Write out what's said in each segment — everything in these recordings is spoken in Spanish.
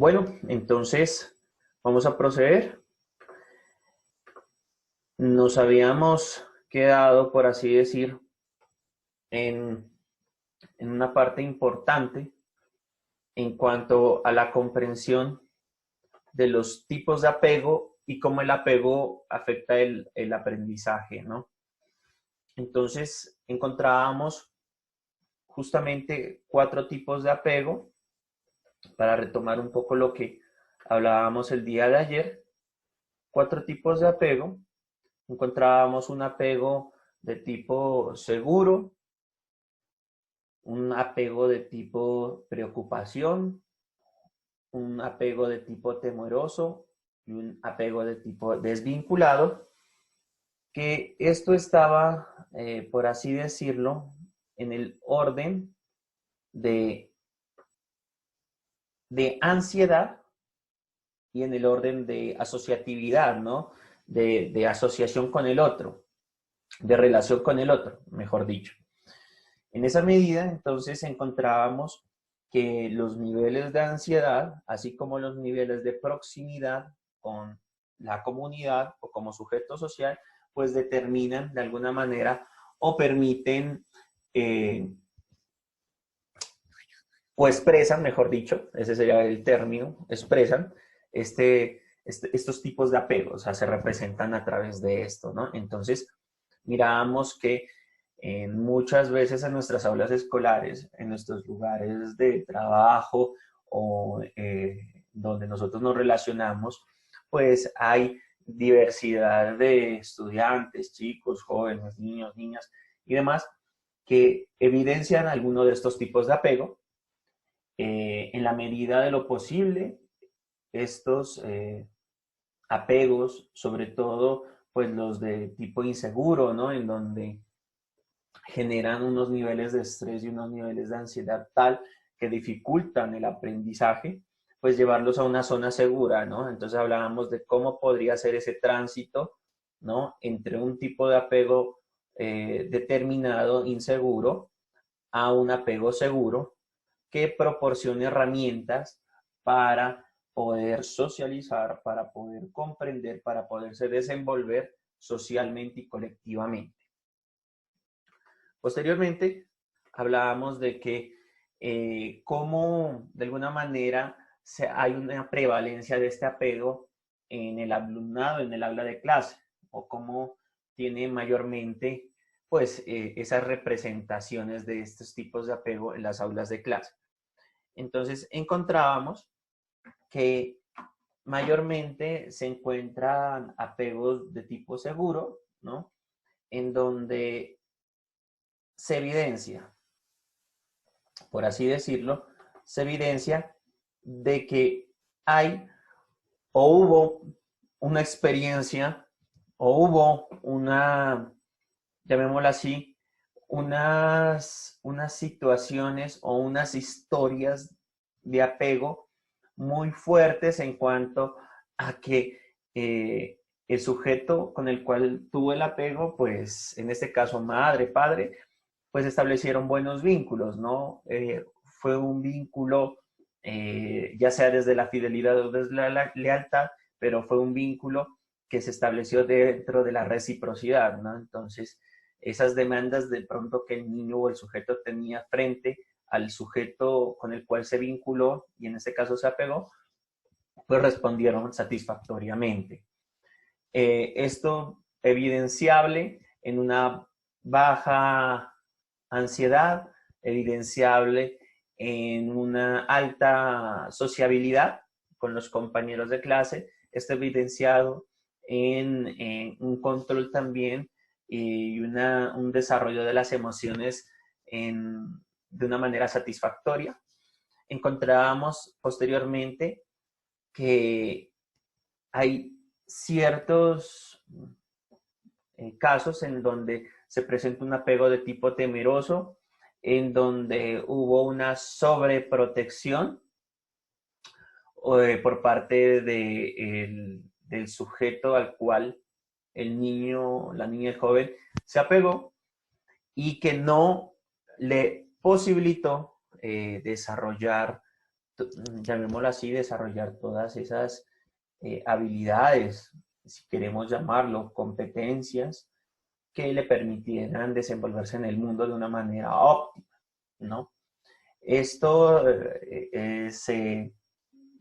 Bueno, entonces vamos a proceder. Nos habíamos quedado, por así decir, en, en una parte importante en cuanto a la comprensión de los tipos de apego y cómo el apego afecta el aprendizaje, ¿no? Entonces encontrábamos justamente 4 tipos de apego para retomar un poco lo que hablábamos el día de ayer. 4 tipos de apego. Encontrábamos un apego de tipo seguro, un apego de tipo preocupación, un apego de tipo temeroso y un apego de tipo desvinculado, que esto estaba, por así decirlo, en el orden de, de ansiedad y en el orden de asociatividad, ¿no? De asociación con el otro, de relación con el otro, mejor dicho. En esa medida, entonces, encontrábamos que los niveles de ansiedad, así como los niveles de proximidad con la comunidad o como sujeto social, pues determinan de alguna manera o permiten o expresan, mejor dicho, ese sería el término, expresan estos tipos de apegos, o sea, se representan a través de esto, ¿no? Entonces, mirábamos que muchas veces en nuestras aulas escolares, en nuestros lugares de trabajo o donde nosotros nos relacionamos, pues hay diversidad de estudiantes, chicos, jóvenes, niños, niñas y demás que evidencian alguno de estos tipos de apego. En la medida de lo posible, estos apegos, sobre todo pues los de tipo inseguro, ¿no? En donde generan unos niveles de estrés y unos niveles de ansiedad tal que dificultan el aprendizaje, pues llevarlos a una zona segura, ¿no? Entonces hablábamos de cómo podría ser ese tránsito, ¿no? Entre un tipo de apego determinado, inseguro, a un apego seguro que proporcione herramientas para poder socializar, para poder comprender, para poderse desenvolver socialmente y colectivamente. Posteriormente, hablábamos de que cómo de alguna manera hay una prevalencia de este apego en el alumnado, en el aula de clase, o cómo tiene mayormente pues esas representaciones de estos tipos de apego en las aulas de clase. Entonces encontrábamos que mayormente se encuentran apegos de tipo seguro, ¿no? En donde se evidencia, por así decirlo, se evidencia de que hay o hubo una experiencia o hubo una, llamémosla así, unas situaciones o unas historias de apego muy fuertes en cuanto a que el sujeto con el cual tuvo el apego, pues en este caso madre, padre, pues establecieron buenos vínculos, ¿no? Fue un vínculo, ya sea desde la fidelidad o desde la lealtad, pero fue un vínculo que se estableció dentro de la reciprocidad, ¿no? Entonces, esas demandas de pronto que el niño o el sujeto tenía frente al sujeto con el cual se vinculó y en este caso se apegó, pues respondieron satisfactoriamente. Esto evidenciable en una baja ansiedad, evidenciable en una alta sociabilidad con los compañeros de clase, está evidenciado en un control también y un desarrollo de las emociones de una manera satisfactoria. Encontrábamos posteriormente que hay ciertos casos en donde se presenta un apego de tipo temeroso, en donde hubo una sobreprotección por parte del sujeto al cual el niño, la niña, el joven se apegó y que no le posibilitó desarrollar llamémoslo así, desarrollar todas esas habilidades, si queremos llamarlo, competencias, que le permitieran desenvolverse en el mundo de una manera óptima, ¿no? Esto de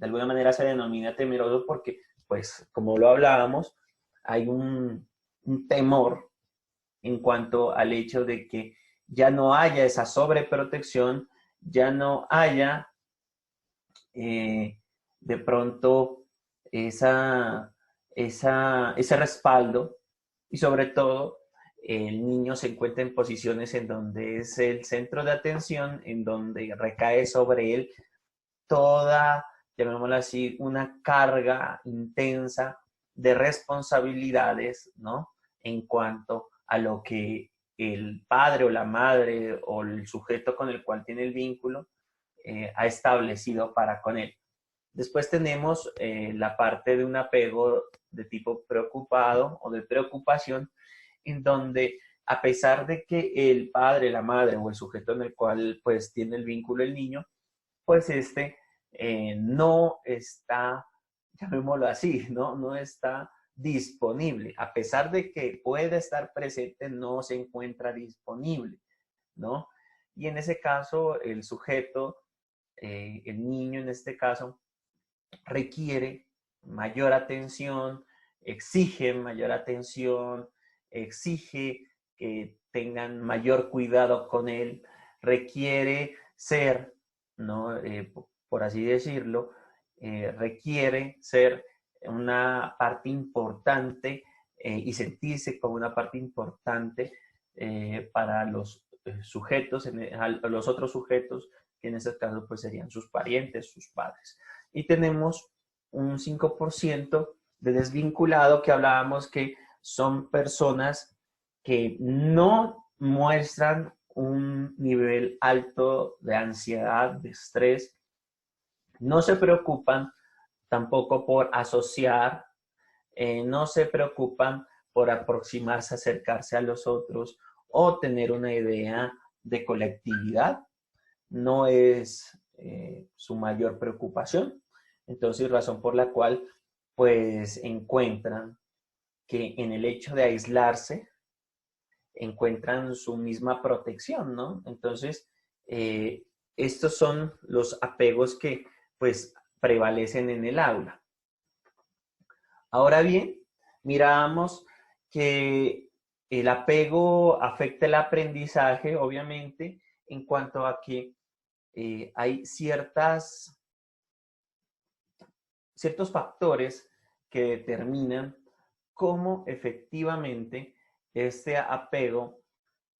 alguna manera se denomina temeroso porque, pues, como lo hablábamos, hay un temor en cuanto al hecho de que ya no haya esa sobreprotección, ya no haya de pronto ese respaldo y sobre todo el niño se encuentra en posiciones en donde es el centro de atención, en donde recae sobre él toda, llamémoslo así, una carga intensa de responsabilidades, ¿no? En cuanto a lo que el padre o la madre o el sujeto con el cual tiene el vínculo ha establecido para con él. Después tenemos la parte de un apego de tipo preocupado o de preocupación, en donde a pesar de que el padre, la madre o el sujeto en el cual pues tiene el vínculo el niño, pues no está, llamémoslo así, no está disponible. A pesar de que puede estar presente, no se encuentra disponible, ¿no? Y en ese caso, el sujeto, el niño en este caso, requiere mayor atención, exige mayor atención, exige que tengan mayor cuidado con él, requiere ser, ¿no? Por así decirlo, requiere ser una parte importante y sentirse como una parte importante para los sujetos, los otros sujetos, que en este caso pues serían sus parientes, sus padres. Y tenemos un 5% de desvinculado que hablábamos que son personas que no muestran un nivel alto de ansiedad, de estrés, no se preocupan tampoco por asociar, no se preocupan por aproximarse, acercarse a los otros o tener una idea de colectividad, no es su mayor preocupación. Entonces, razón por la cual, pues, encuentran que en el hecho de aislarse, encuentran su misma protección, ¿no? Entonces, estos son los apegos que, pues, prevalecen en el aula. Ahora bien, miramos que el apego afecta el aprendizaje, obviamente, en cuanto a que hay ciertos factores que determinan cómo efectivamente este apego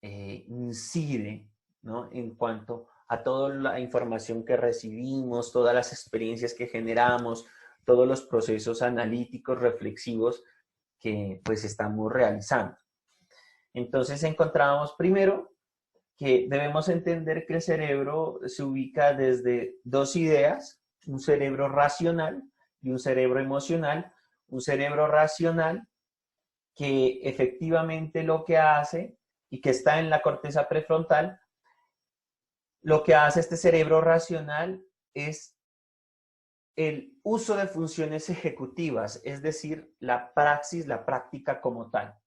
incide, ¿no? En cuanto a toda la información que recibimos, todas las experiencias que generamos, todos los procesos analíticos, reflexivos que pues estamos realizando. Entonces encontramos primero que debemos entender que el cerebro se ubica desde dos ideas, un cerebro racional y un cerebro emocional. Un cerebro racional que efectivamente lo que hace y que está en la corteza prefrontal, lo que hace este cerebro racional es el uso de funciones ejecutivas, es decir, la praxis, la práctica como tal,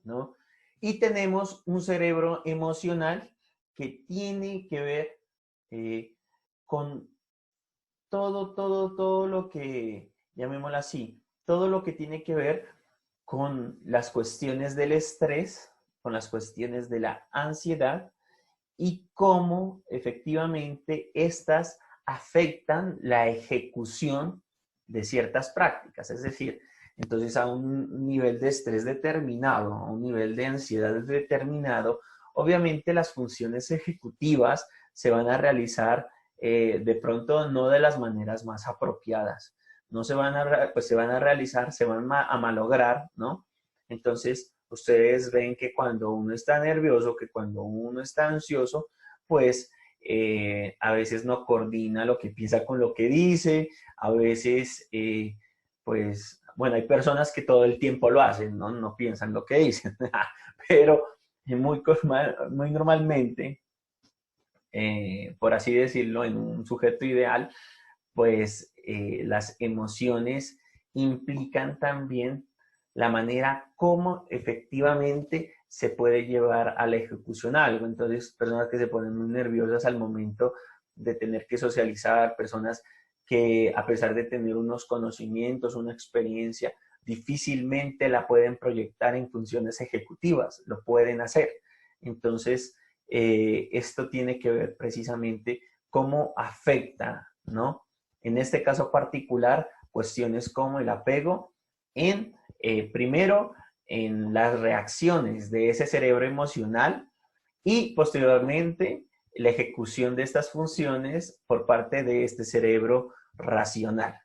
¿no? Y tenemos un cerebro emocional que tiene que ver con todo lo que, llamémoslo así, todo lo que tiene que ver con las cuestiones del estrés, con las cuestiones de la ansiedad y cómo efectivamente estas afectan la ejecución de ciertas prácticas. Es decir, entonces a un nivel de estrés determinado, a un nivel de ansiedad determinado, obviamente las funciones ejecutivas se van a realizar de pronto no de las maneras más apropiadas. No se van a, pues se van a realizar, se van a malograr, ¿no? Entonces, ustedes ven que cuando uno está nervioso, que cuando uno está ansioso, pues a veces no coordina lo que piensa con lo que dice, a veces, pues, bueno, hay personas que todo el tiempo lo hacen, ¿no? No piensan lo que dicen, pero muy normalmente por así decirlo, en un sujeto ideal, pues las emociones implican también la manera como efectivamente se puede llevar a la ejecución algo. Entonces, personas que se ponen muy nerviosas al momento de tener que socializar, personas que a pesar de tener unos conocimientos, una experiencia, difícilmente la pueden proyectar en funciones ejecutivas, lo pueden hacer. Entonces, esto tiene que ver precisamente cómo afecta, ¿no? En este caso particular, cuestiones como el apego en, primero, en las reacciones de ese cerebro emocional y posteriormente la ejecución de estas funciones por parte de este cerebro racional.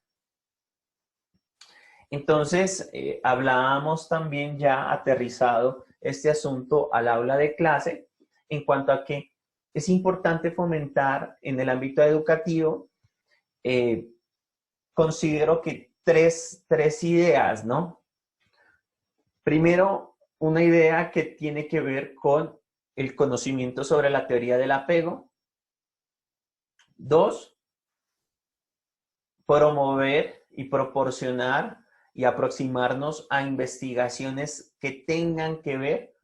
Entonces, hablábamos también ya aterrizado este asunto al aula de clase en cuanto a que es importante fomentar en el ámbito educativo, considero que tres ideas, ¿no? Primero, una idea que tiene que ver con el conocimiento sobre la teoría del apego. Dos, promover y proporcionar y aproximarnos a investigaciones que tengan que ver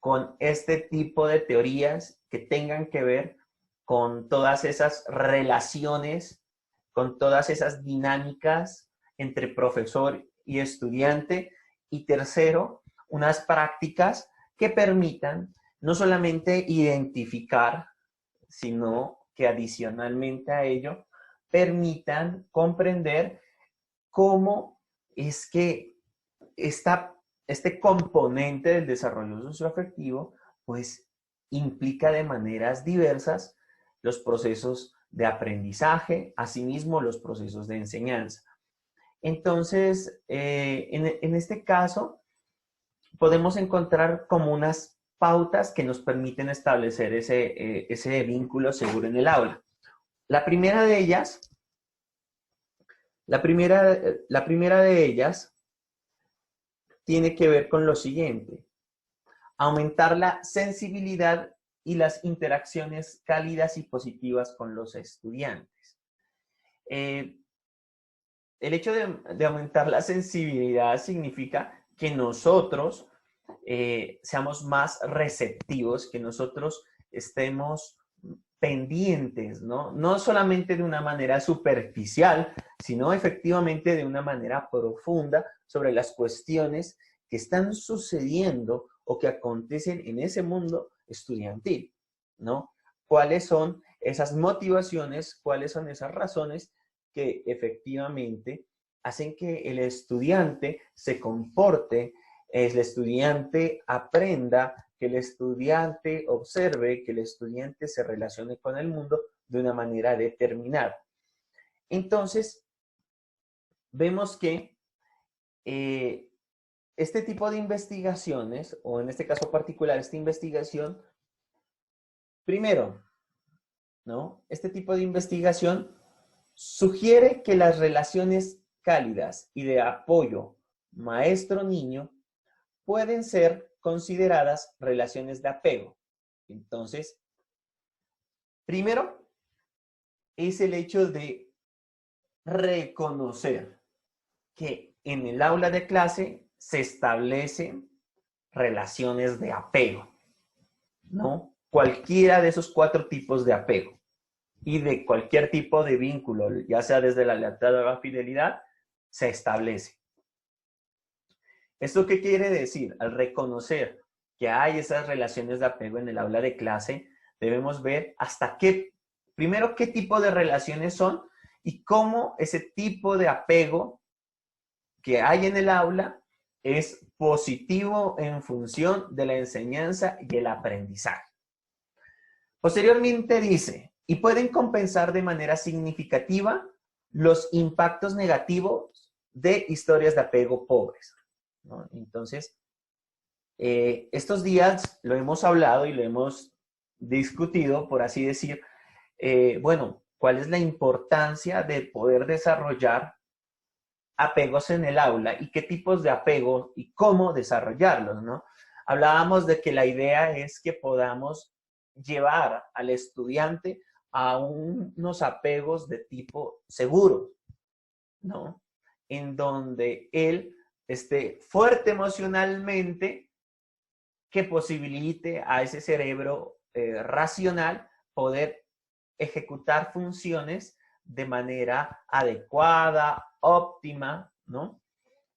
con este tipo de teorías, que tengan que ver con todas esas relaciones, con todas esas dinámicas entre profesor y estudiante. Y tercero, unas prácticas que permitan no solamente identificar, sino que adicionalmente a ello permitan comprender cómo es que este componente del desarrollo socioafectivo pues implica de maneras diversas los procesos de aprendizaje, asimismo los procesos de enseñanza. Entonces, en este caso, podemos encontrar como unas pautas que nos permiten establecer ese vínculo seguro en el aula. La primera de ellas, la primera de ellas tiene que ver con lo siguiente: aumentar la sensibilidad y las interacciones cálidas y positivas con los estudiantes. El hecho de aumentar la sensibilidad significa que nosotros seamos más receptivos, que nosotros estemos pendientes, ¿no? No solamente de una manera superficial, sino efectivamente de una manera profunda sobre las cuestiones que están sucediendo o que acontecen en ese mundo estudiantil, ¿no? ¿Cuáles son esas motivaciones? ¿Cuáles son esas razones que efectivamente hacen que el estudiante se comporte, el estudiante aprenda, que el estudiante observe, que el estudiante se relacione con el mundo de una manera determinada? Entonces, vemos que este tipo de investigaciones, o en este caso particular, esta investigación, primero, ¿no? Este tipo de investigación sugiere que las relaciones cálidas y de apoyo maestro-niño pueden ser consideradas relaciones de apego. Entonces, primero es el hecho de reconocer que en el aula de clase se establecen relaciones de apego, ¿no? Cualquiera de esos 4 tipos de apego y de cualquier tipo de vínculo, ya sea desde la lealtad o la fidelidad, se establece. ¿Esto qué quiere decir? Al reconocer que hay esas relaciones de apego en el aula de clase, debemos ver hasta qué, primero, qué tipo de relaciones son y cómo ese tipo de apego que hay en el aula es positivo en función de la enseñanza y el aprendizaje. Posteriormente dice, y pueden compensar de manera significativa los impactos negativos de historias de apego pobres, ¿no? Entonces, estos días lo hemos hablado y lo hemos discutido, por así decir, bueno, ¿cuál es la importancia de poder desarrollar apegos en el aula y qué tipos de apego y cómo desarrollarlos, ¿no? Hablábamos de que la idea es que podamos llevar al estudiante a unos apegos de tipo seguro, ¿no? En donde él esté fuerte emocionalmente, que posibilite a ese cerebro racional poder ejecutar funciones de manera adecuada, óptima, ¿no?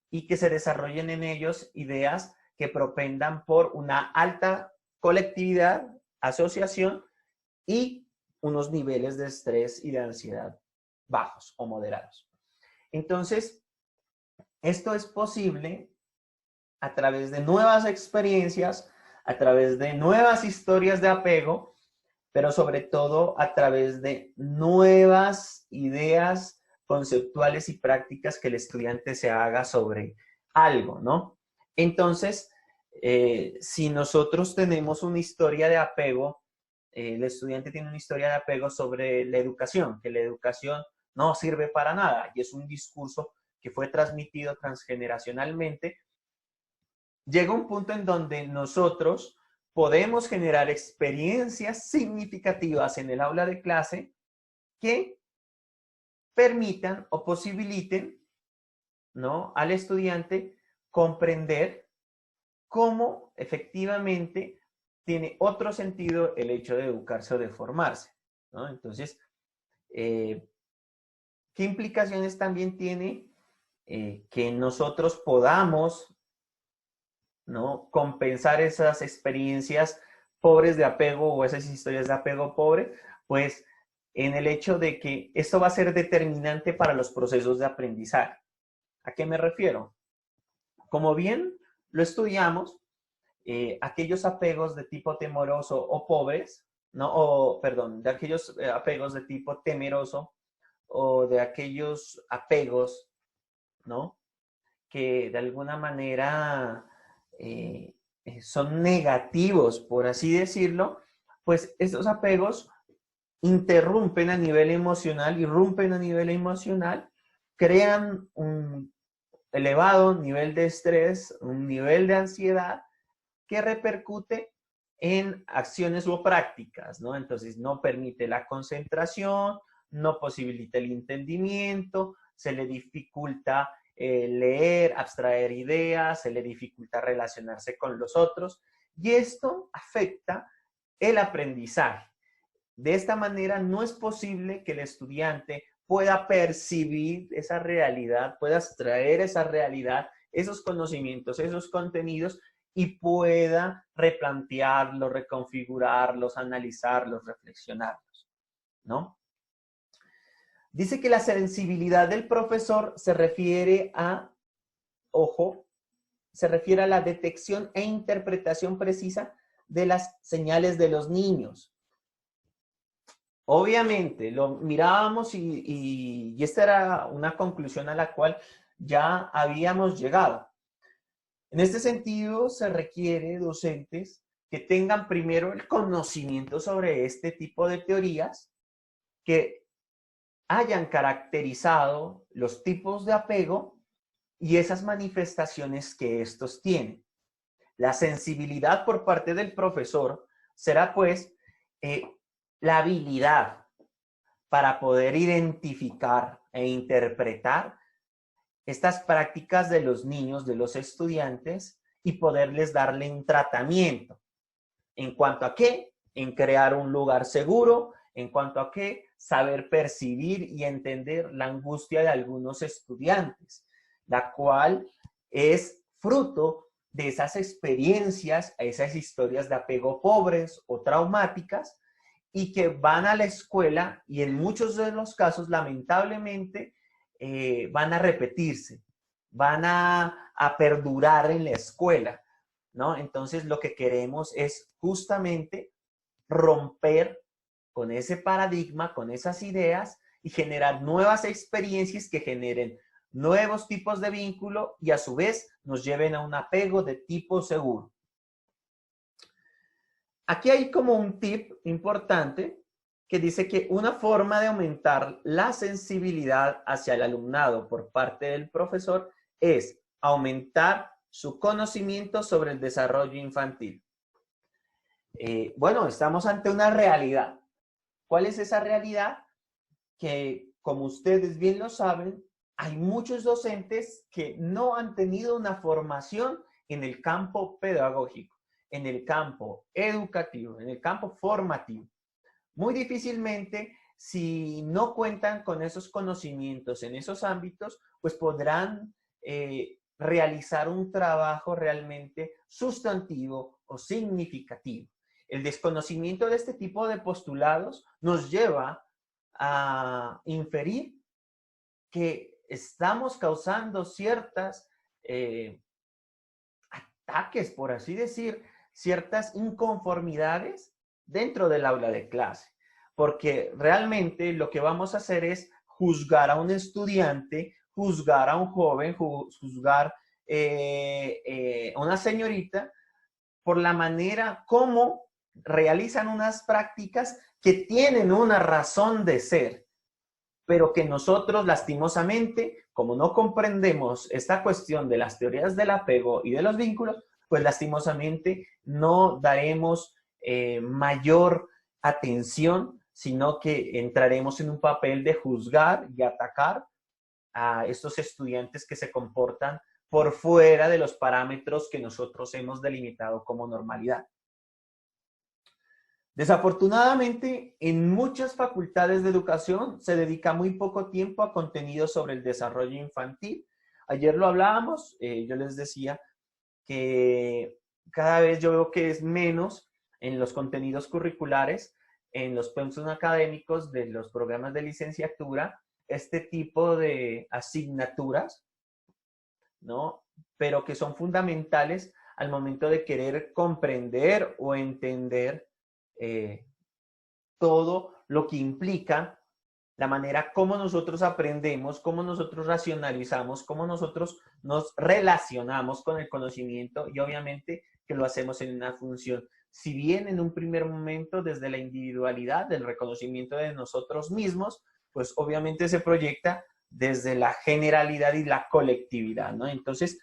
Y que se desarrollen en ellos ideas que propendan por una alta colectividad, asociación y unos niveles de estrés y de ansiedad bajos o moderados. Entonces, esto es posible a través de nuevas experiencias, a través de nuevas historias de apego, pero sobre todo a través de nuevas ideas conceptuales y prácticas que el estudiante se haga sobre algo, ¿no? Entonces, si nosotros tenemos una historia de apego, el estudiante tiene una historia de apego sobre la educación, que la educación no sirve para nada, y es un discurso que fue transmitido transgeneracionalmente, llega un punto en donde nosotros podemos generar experiencias significativas en el aula de clase que permitan o posibiliten, ¿no?, al estudiante comprender cómo efectivamente tiene otro sentido el hecho de educarse o de formarse, ¿no? Entonces, ¿qué implicaciones también tiene que nosotros podamos, ¿no?, compensar esas experiencias pobres de apego o esas historias de apego pobre? Pues en el hecho de que esto va a ser determinante para los procesos de aprendizaje. ¿A qué me refiero? Como bien lo estudiamos, aquellos apegos de tipo temoroso o pobres, ¿no? O, perdón, de aquellos apegos de tipo temeroso o de aquellos apegos, ¿no?, que de alguna manera son negativos, por así decirlo, pues estos apegos interrumpen a nivel emocional, irrumpen a nivel emocional, crean un elevado nivel de estrés, un nivel de ansiedad que repercute en acciones o prácticas, ¿no? Entonces no permite la concentración, no posibilita el entendimiento, se le dificulta leer, abstraer ideas, se le dificulta relacionarse con los otros, y esto afecta el aprendizaje. De esta manera no es posible que el estudiante pueda percibir esa realidad, pueda extraer esa realidad, esos conocimientos, esos contenidos, y pueda replantearlos, reconfigurarlos, analizarlos, reflexionarlos, ¿no? Dice que la sensibilidad del profesor se refiere a, ojo, se refiere a la detección e interpretación precisa de las señales de los niños. Obviamente, lo mirábamos y esta era una conclusión a la cual ya habíamos llegado. En este sentido, se requiere docentes que tengan primero el conocimiento sobre este tipo de teorías, que hayan caracterizado los tipos de apego y esas manifestaciones que estos tienen. La sensibilidad por parte del profesor será, pues, la habilidad para poder identificar e interpretar estas prácticas de los niños, de los estudiantes, y poderles darle un tratamiento. ¿En cuanto a qué? En crear un lugar seguro. ¿En cuanto a qué? Saber percibir y entender la angustia de algunos estudiantes, la cual es fruto de esas experiencias, esas historias de apego pobres o traumáticas, y que van a la escuela y en muchos de los casos, lamentablemente, van a repetirse, van a perdurar en la escuela, ¿no? Entonces, lo que queremos es justamente romper con ese paradigma, con esas ideas, y generar nuevas experiencias que generen nuevos tipos de vínculo y a su vez nos lleven a un apego de tipo seguro. Aquí hay como un tip importante que dice que una forma de aumentar la sensibilidad hacia el alumnado por parte del profesor es aumentar su conocimiento sobre el desarrollo infantil. Bueno, estamos ante una realidad. ¿Cuál es esa realidad? Que, como ustedes bien lo saben, hay muchos docentes que no han tenido una formación en el campo pedagógico, en el campo educativo, en el campo formativo. Muy difícilmente, si no cuentan con esos conocimientos en esos ámbitos, pues podrán realizar un trabajo realmente sustantivo o significativo. El desconocimiento de este tipo de postulados nos lleva a inferir que estamos causando ciertas ataques, por así decir, ciertas inconformidades dentro del aula de clase. Porque realmente lo que vamos a hacer es juzgar a un estudiante, juzgar a un joven, juzgar a una señorita por la manera como realizan unas prácticas que tienen una razón de ser, pero que nosotros lastimosamente, como no comprendemos esta cuestión de las teorías del apego y de los vínculos, pues lastimosamente no daremos mayor atención, sino que entraremos en un papel de juzgar y atacar a estos estudiantes que se comportan por fuera de los parámetros que nosotros hemos delimitado como normalidad. Desafortunadamente, en muchas facultades de educación se dedica muy poco tiempo a contenidos sobre el desarrollo infantil. Ayer lo hablábamos, yo les decía que cada vez yo veo que es menos en los contenidos curriculares, en los pensum académicos de los programas de licenciatura, este tipo de asignaturas, ¿no? Pero que son fundamentales al momento de querer comprender o entender todo lo que implica la manera como nosotros aprendemos, cómo nosotros racionalizamos, cómo nosotros nos relacionamos con el conocimiento y obviamente que lo hacemos en una función. Si bien en un primer momento desde la individualidad, del reconocimiento de nosotros mismos, pues obviamente se proyecta desde la generalidad y la colectividad, ¿no? Entonces,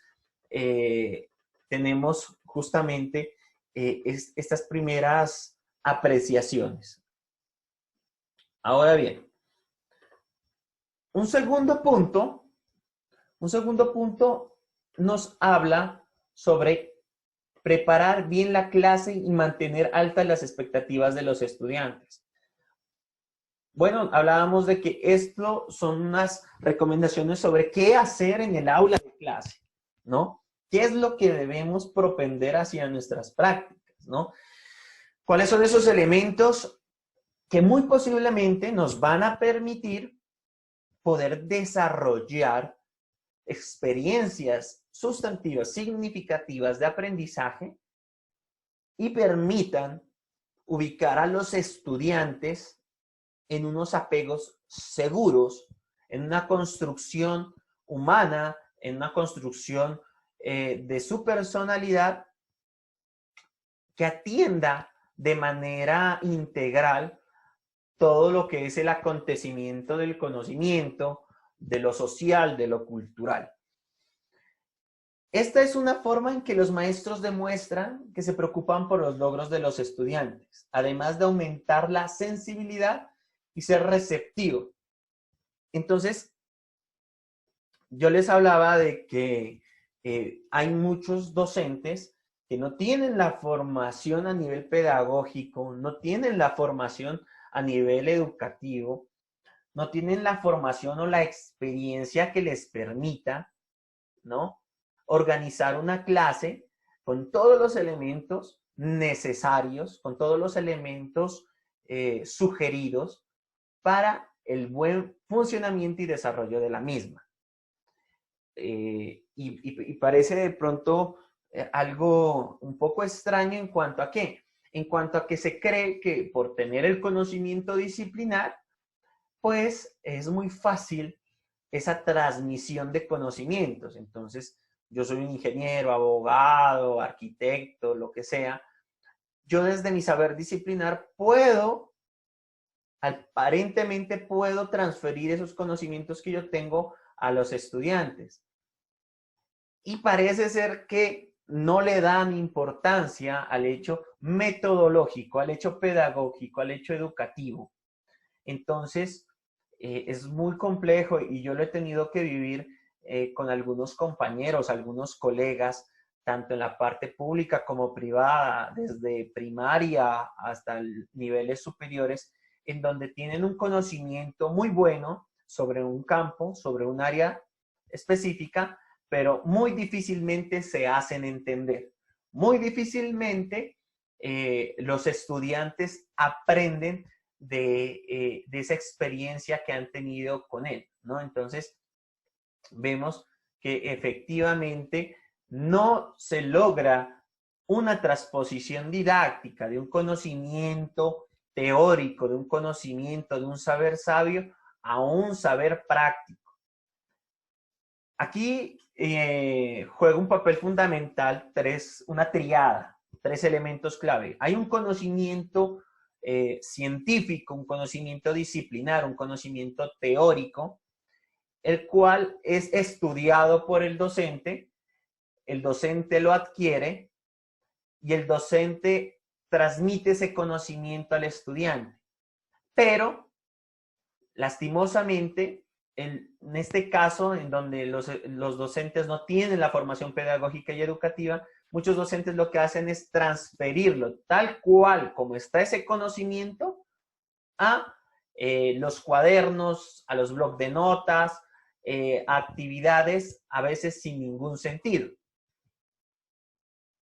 tenemos justamente estas primeras apreciaciones. Ahora bien, un segundo punto nos habla sobre preparar bien la clase y mantener altas las expectativas de los estudiantes. Bueno, hablábamos de que esto son unas recomendaciones sobre qué hacer en el aula de clase, ¿no? ¿Qué es lo que debemos propender hacia nuestras prácticas, ¿no? ¿Cuáles son esos elementos que muy posiblemente nos van a permitir poder desarrollar experiencias sustantivas significativas de aprendizaje y permitan ubicar a los estudiantes en unos apegos seguros, en una construcción humana, en una construcción de su personalidad que atienda de manera integral todo lo que es el acontecimiento del conocimiento, de lo social, de lo cultural. Esta es una forma en que los maestros demuestran que se preocupan por los logros de los estudiantes, además de aumentar la sensibilidad y ser receptivo. Entonces, yo les hablaba de que hay muchos docentes que no tienen la formación a nivel pedagógico, no tienen la formación a nivel educativo, no tienen la formación o la experiencia que les permita, ¿no?, organizar una clase con todos los elementos necesarios, con todos los elementos sugeridos para el buen funcionamiento y desarrollo de la misma. Y parece de pronto algo un poco extraño en cuanto a qué, en cuanto a que se cree que por tener el conocimiento disciplinar, pues es muy fácil esa transmisión de conocimientos. Entonces, yo soy un ingeniero, abogado, arquitecto, lo que sea. Yo desde mi saber disciplinar aparentemente puedo transferir esos conocimientos que yo tengo a los estudiantes. Y parece ser que no le dan importancia al hecho metodológico, al hecho pedagógico, al hecho educativo. Entonces, es muy complejo y yo lo he tenido que vivir con algunos compañeros, algunos colegas, tanto en la parte pública como privada, desde primaria hasta niveles superiores, en donde tienen un conocimiento muy bueno sobre un campo, sobre un área específica, pero muy difícilmente se hacen entender. Muy difícilmente los estudiantes aprenden de esa experiencia que han tenido con él, ¿no? Entonces, vemos que efectivamente no se logra una transposición didáctica de un conocimiento teórico, de un conocimiento, de un saber sabio a un saber práctico. Aquí juega un papel fundamental una triada, tres elementos clave. Hay un conocimiento científico, un conocimiento disciplinar, un conocimiento teórico, el cual es estudiado por el docente lo adquiere y el docente transmite ese conocimiento al estudiante. Pero, lastimosamente, en este caso, en donde los docentes no tienen la formación pedagógica y educativa, muchos docentes lo que hacen es transferirlo tal cual como está ese conocimiento a los cuadernos, a los blocs de notas, actividades a veces sin ningún sentido.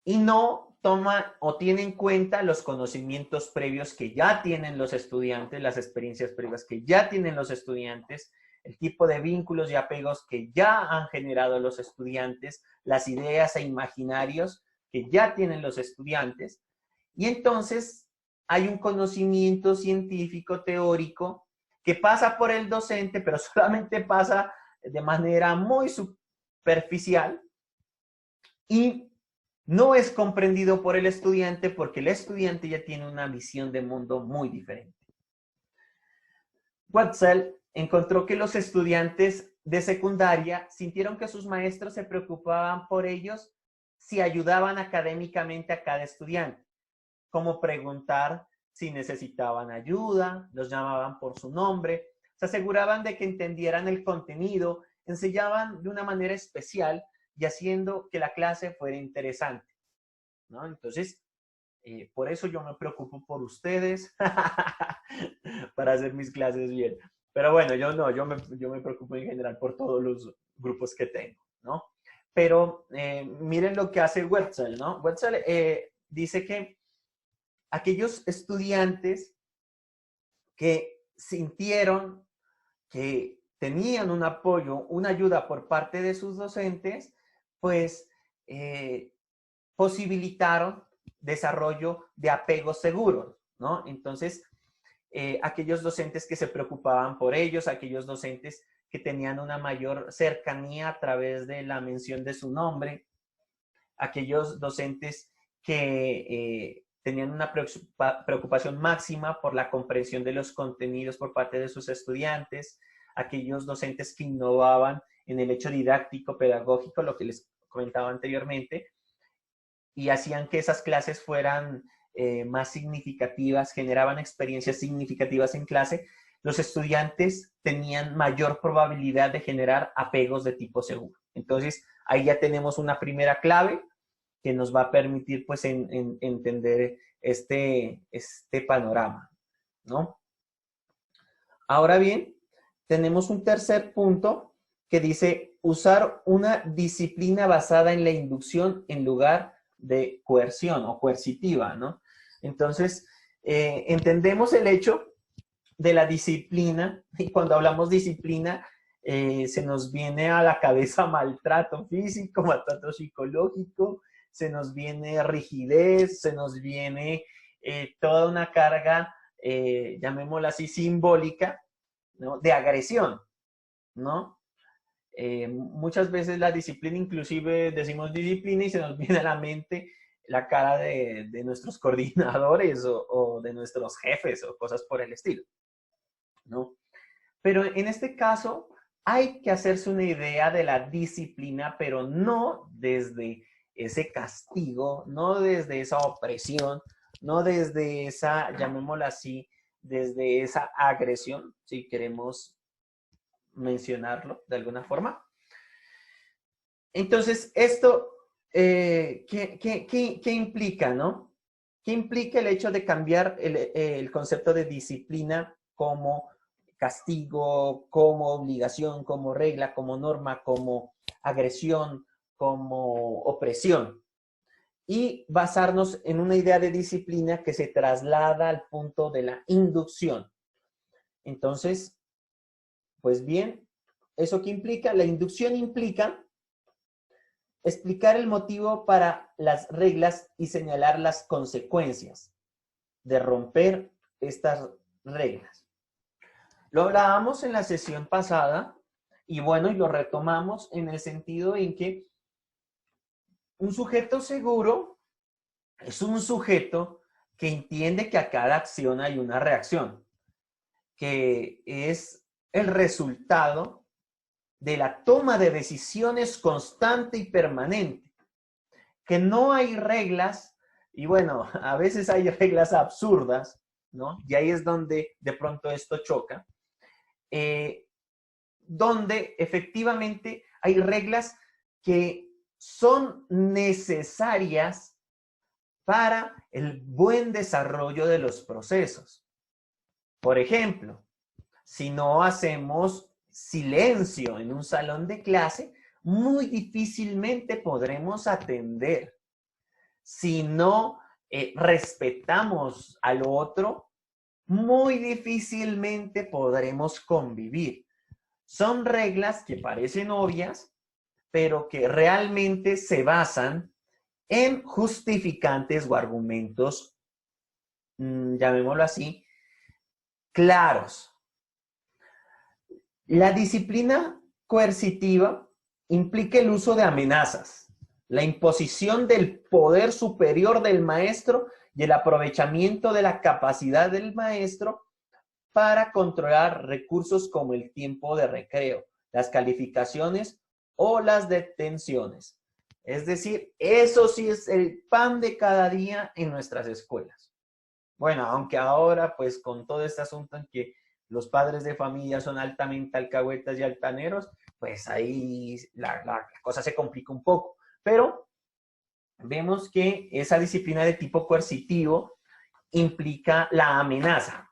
Y no toma o tiene en cuenta los conocimientos previos que ya tienen los estudiantes, las experiencias previas que ya tienen los estudiantes, el tipo de vínculos y apegos que ya han generado los estudiantes, las ideas e imaginarios que ya tienen los estudiantes. Y entonces hay un conocimiento científico, teórico, que pasa por el docente, pero solamente pasa de manera muy superficial y no es comprendido por el estudiante porque el estudiante ya tiene una visión de mundo muy diferente. Wetzel encontró que los estudiantes de secundaria sintieron que sus maestros se preocupaban por ellos si ayudaban académicamente a cada estudiante, como preguntar si necesitaban ayuda, los llamaban por su nombre, se aseguraban de que entendieran el contenido, enseñaban de una manera especial y haciendo que la clase fuera interesante, ¿no? Entonces, por eso yo me preocupo por ustedes para hacer mis clases bien. Pero bueno, yo me preocupo en general por todos los grupos que tengo, ¿no? Pero miren lo que hace Wetzel, ¿no? Wetzel dice que aquellos estudiantes que sintieron que tenían un apoyo, una ayuda por parte de sus docentes, pues posibilitaron desarrollo de apegos seguros, ¿no? Entonces, aquellos docentes que se preocupaban por ellos, aquellos docentes que tenían una mayor cercanía a través de la mención de su nombre, aquellos docentes que tenían una preocupación máxima por la comprensión de los contenidos por parte de sus estudiantes, aquellos docentes que innovaban en el hecho didáctico, pedagógico, lo que les comentaba anteriormente, y hacían que esas clases fueran más significativas, generaban experiencias significativas en clase, los estudiantes tenían mayor probabilidad de generar apegos de tipo seguro. Entonces, ahí ya tenemos una primera clave que nos va a permitir pues entender este panorama, ¿no? Ahora bien, tenemos un tercer punto que dice usar una disciplina basada en la inducción en lugar de coerción o coercitiva, ¿no? Entonces, entendemos el hecho de la disciplina y cuando hablamos disciplina se nos viene a la cabeza maltrato físico, maltrato psicológico, se nos viene rigidez, se nos viene toda una carga, llamémosla así, simbólica, ¿no? De agresión, ¿no? Muchas veces la disciplina, inclusive decimos disciplina y se nos viene a la mente la cara de nuestros coordinadores o de nuestros jefes o cosas por el estilo, ¿no? Pero en este caso hay que hacerse una idea de la disciplina, pero no desde ese castigo, no desde esa opresión, no desde esa, llamémosla así, desde esa agresión, si queremos mencionarlo de alguna forma. Entonces, esto, ¿qué implica, no? ¿Qué implica el hecho de cambiar el concepto de disciplina como castigo, como obligación, como regla, como norma, como agresión, como opresión? Y basarnos en una idea de disciplina que se traslada al punto de la inducción. Entonces, pues bien, ¿eso qué implica? La inducción implica explicar el motivo para las reglas y señalar las consecuencias de romper estas reglas. Lo hablábamos en la sesión pasada y bueno, y lo retomamos en el sentido en que un sujeto seguro es un sujeto que entiende que a cada acción hay una reacción, que es el resultado de la toma de decisiones constante y permanente, que no hay reglas, y bueno, a veces hay reglas absurdas, ¿no? Y ahí es donde de pronto esto choca, donde efectivamente hay reglas que son necesarias para el buen desarrollo de los procesos. Por ejemplo, si no hacemos silencio en un salón de clase, muy difícilmente podremos atender. Si no respetamos al otro, muy difícilmente podremos convivir. Son reglas que parecen obvias, pero que realmente se basan en justificantes o argumentos, llamémoslo así, claros. La disciplina coercitiva implica el uso de amenazas, la imposición del poder superior del maestro y el aprovechamiento de la capacidad del maestro para controlar recursos como el tiempo de recreo, las calificaciones o las detenciones. Es decir, eso sí es el pan de cada día en nuestras escuelas. Bueno, aunque ahora, pues con todo este asunto en que los padres de familia son altamente alcahuetas y altaneros, pues ahí la cosa se complica un poco. Pero vemos que esa disciplina de tipo coercitivo implica la amenaza.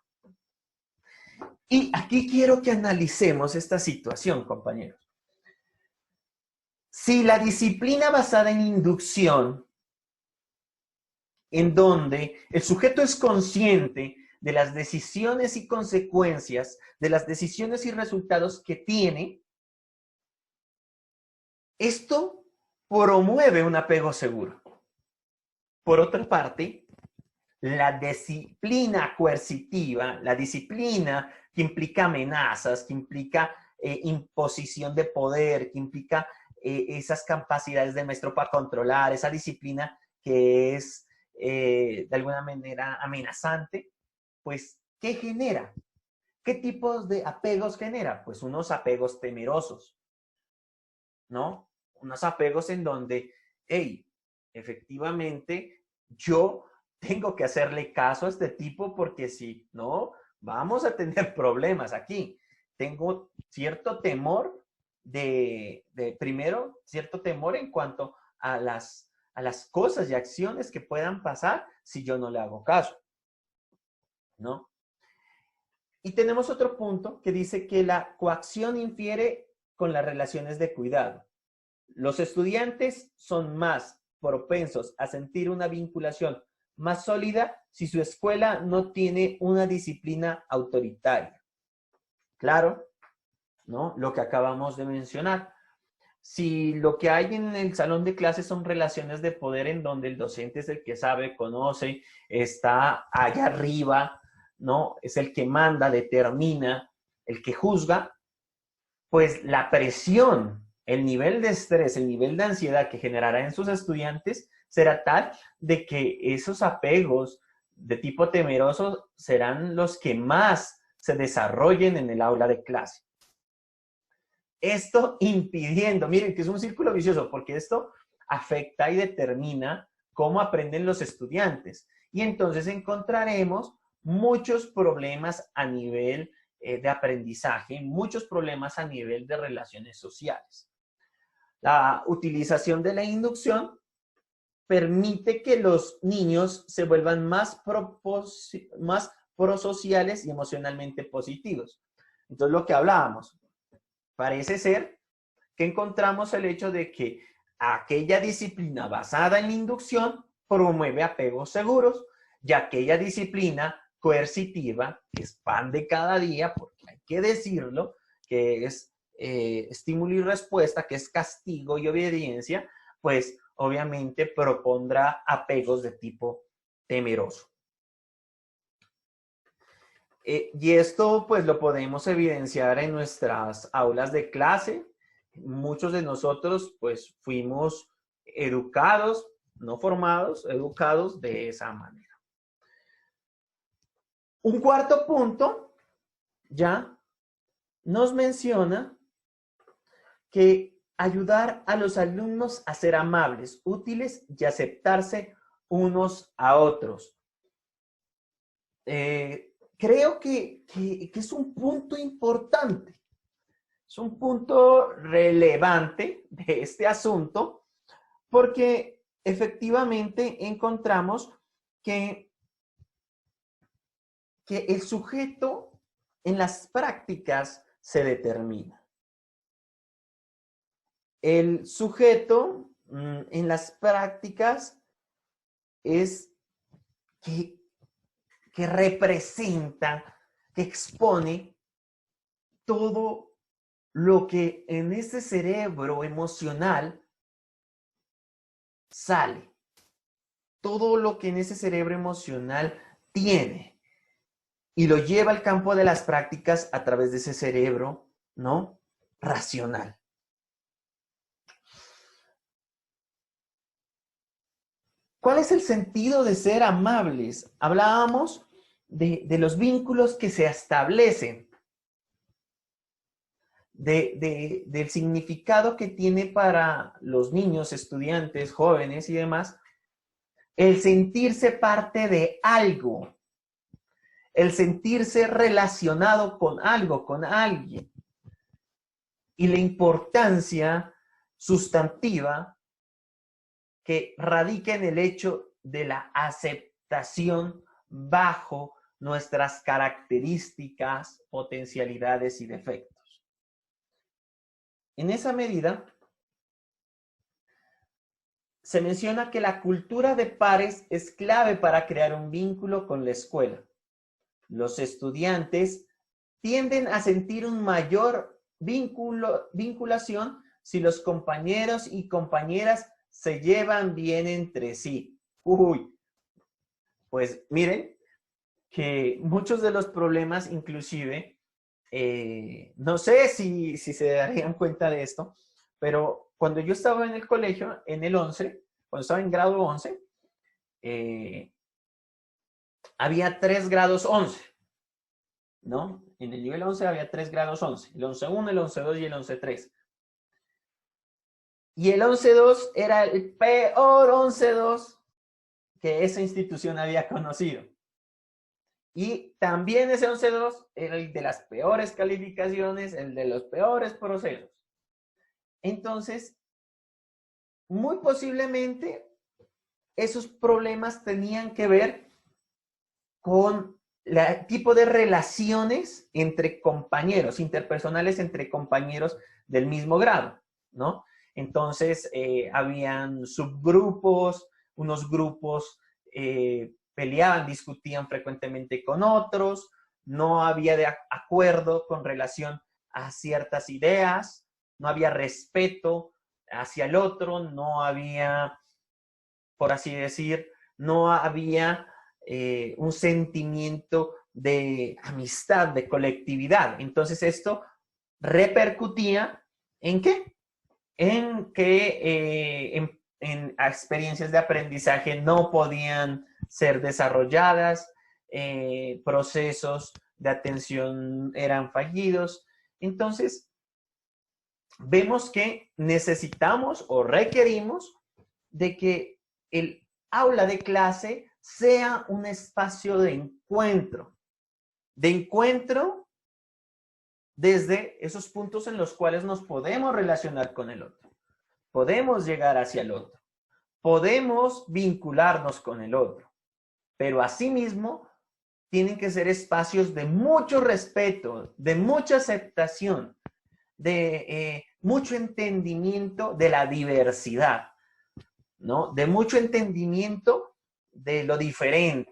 Y aquí quiero que analicemos esta situación, compañeros. Si la disciplina basada en inducción, en donde el sujeto es consciente de las decisiones y consecuencias, de las decisiones y resultados que tiene, esto promueve un apego seguro. Por otra parte, la disciplina coercitiva, la disciplina que implica amenazas, que implica imposición de poder, que implica esas capacidades del maestro para controlar, esa disciplina que es de alguna manera amenazante, pues, ¿qué genera? ¿Qué tipos de apegos genera? Pues unos apegos temerosos, ¿no? Unos apegos en donde, hey, efectivamente, yo tengo que hacerle caso a este tipo porque si no, vamos a tener problemas aquí. Tengo cierto temor primero, cierto temor en cuanto a las cosas y acciones que puedan pasar si yo no le hago caso, ¿no? Y tenemos otro punto que dice que la coacción infiere con las relaciones de cuidado. Los estudiantes son más propensos a sentir una vinculación más sólida si su escuela no tiene una disciplina autoritaria. Claro, ¿no? Lo que acabamos de mencionar. Si lo que hay en el salón de clases son relaciones de poder en donde el docente es el que sabe, conoce, está allá arriba, ¿no? Es el que manda, determina, el que juzga, pues la presión, el nivel de estrés, el nivel de ansiedad que generará en sus estudiantes será tal de que esos apegos de tipo temeroso serán los que más se desarrollen en el aula de clase. Esto impidiendo, miren que es un círculo vicioso, porque esto afecta y determina cómo aprenden los estudiantes. Y entonces encontraremos muchos problemas a nivel de aprendizaje, muchos problemas a nivel de relaciones sociales. La utilización de la inducción permite que los niños se vuelvan más prosociales y emocionalmente positivos. Entonces, lo que hablábamos, parece ser que encontramos el hecho de que aquella disciplina basada en la inducción promueve apegos seguros, y aquella disciplina coercitiva, que es pan de cada día, porque hay que decirlo, que es estímulo y respuesta, que es castigo y obediencia, pues obviamente propondrá apegos de tipo temeroso. Y esto pues lo podemos evidenciar en nuestras aulas de clase. Muchos de nosotros pues fuimos educados, no formados, educados de esa manera. Un cuarto punto ya nos menciona que ayudar a los alumnos a ser amables, útiles y aceptarse unos a otros. Creo que es un punto importante, es un punto relevante de este asunto, porque efectivamente encontramos que el sujeto en las prácticas se determina. El sujeto en las prácticas es que representa, que expone todo lo que en ese cerebro emocional sale, todo lo que en ese cerebro emocional tiene, y lo lleva al campo de las prácticas a través de ese cerebro, ¿no? Racional. ¿Cuál es el sentido de ser amables? Hablábamos de los vínculos que se establecen, del significado que tiene para los niños, estudiantes, jóvenes y demás, el sentirse parte de algo, el sentirse relacionado con algo, con alguien, y la importancia sustantiva que radica en el hecho de la aceptación bajo nuestras características, potencialidades y defectos. En esa medida, se menciona que la cultura de pares es clave para crear un vínculo con la escuela. Los estudiantes tienden a sentir un mayor vinculación si los compañeros y compañeras se llevan bien entre sí. Pues miren que muchos de los problemas inclusive, no sé si se darían cuenta de esto, pero cuando yo estaba en el colegio, en el 11, cuando estaba en grado 11, había 3 grados 11, ¿no? En el nivel 11 había 3 grados 11, el 11.1, el 11.2 y el 11.3. Y el 11.2 era el peor 11.2 que esa institución había conocido. Y también ese 11.2 era el de las peores calificaciones, el de los peores procesos. Entonces, muy posiblemente esos problemas tenían que ver con el tipo de relaciones entre compañeros, interpersonales entre compañeros del mismo grado, ¿no? Entonces, habían subgrupos, unos grupos peleaban, discutían frecuentemente con otros, no había acuerdo con relación a ciertas ideas, no había respeto hacia el otro, no había, por así decir, no había un sentimiento de amistad, de colectividad. Entonces esto repercutía ¿en qué? En que en experiencias de aprendizaje no podían ser desarrolladas, procesos de atención eran fallidos. Entonces, vemos que necesitamos o requerimos de que el aula de clase sea un espacio de encuentro desde esos puntos en los cuales nos podemos relacionar con el otro, podemos llegar hacia el otro, podemos vincularnos con el otro, pero asimismo tienen que ser espacios de mucho respeto, de mucha aceptación, de mucho entendimiento de la diversidad, ¿no? De mucho entendimiento de lo diferente,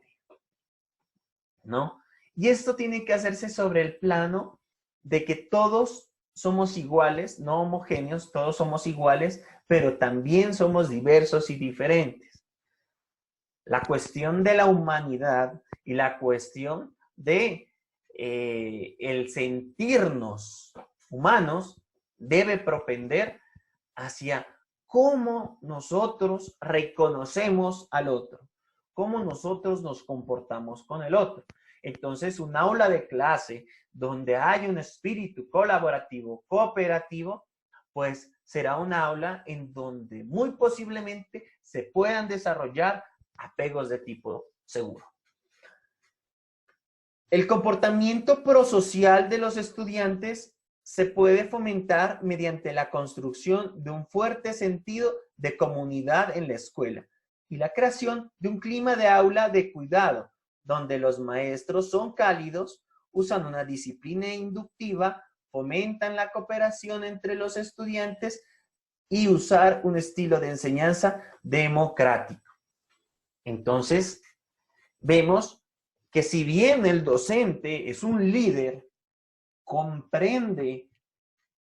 ¿no? Y esto tiene que hacerse sobre el plano de que todos somos iguales, no homogéneos, todos somos iguales, pero también somos diversos y diferentes. La cuestión de la humanidad y la cuestión de el sentirnos humanos debe propender hacia cómo nosotros reconocemos al otro, cómo nosotros nos comportamos con el otro. Entonces, un aula de clase donde hay un espíritu colaborativo, cooperativo, pues será un aula en donde muy posiblemente se puedan desarrollar apegos de tipo seguro. El comportamiento prosocial de los estudiantes se puede fomentar mediante la construcción de un fuerte sentido de comunidad en la escuela y la creación de un clima de aula de cuidado, donde los maestros son cálidos, usan una disciplina inductiva, fomentan la cooperación entre los estudiantes y usar un estilo de enseñanza democrático. Entonces, vemos que si bien el docente es un líder, comprende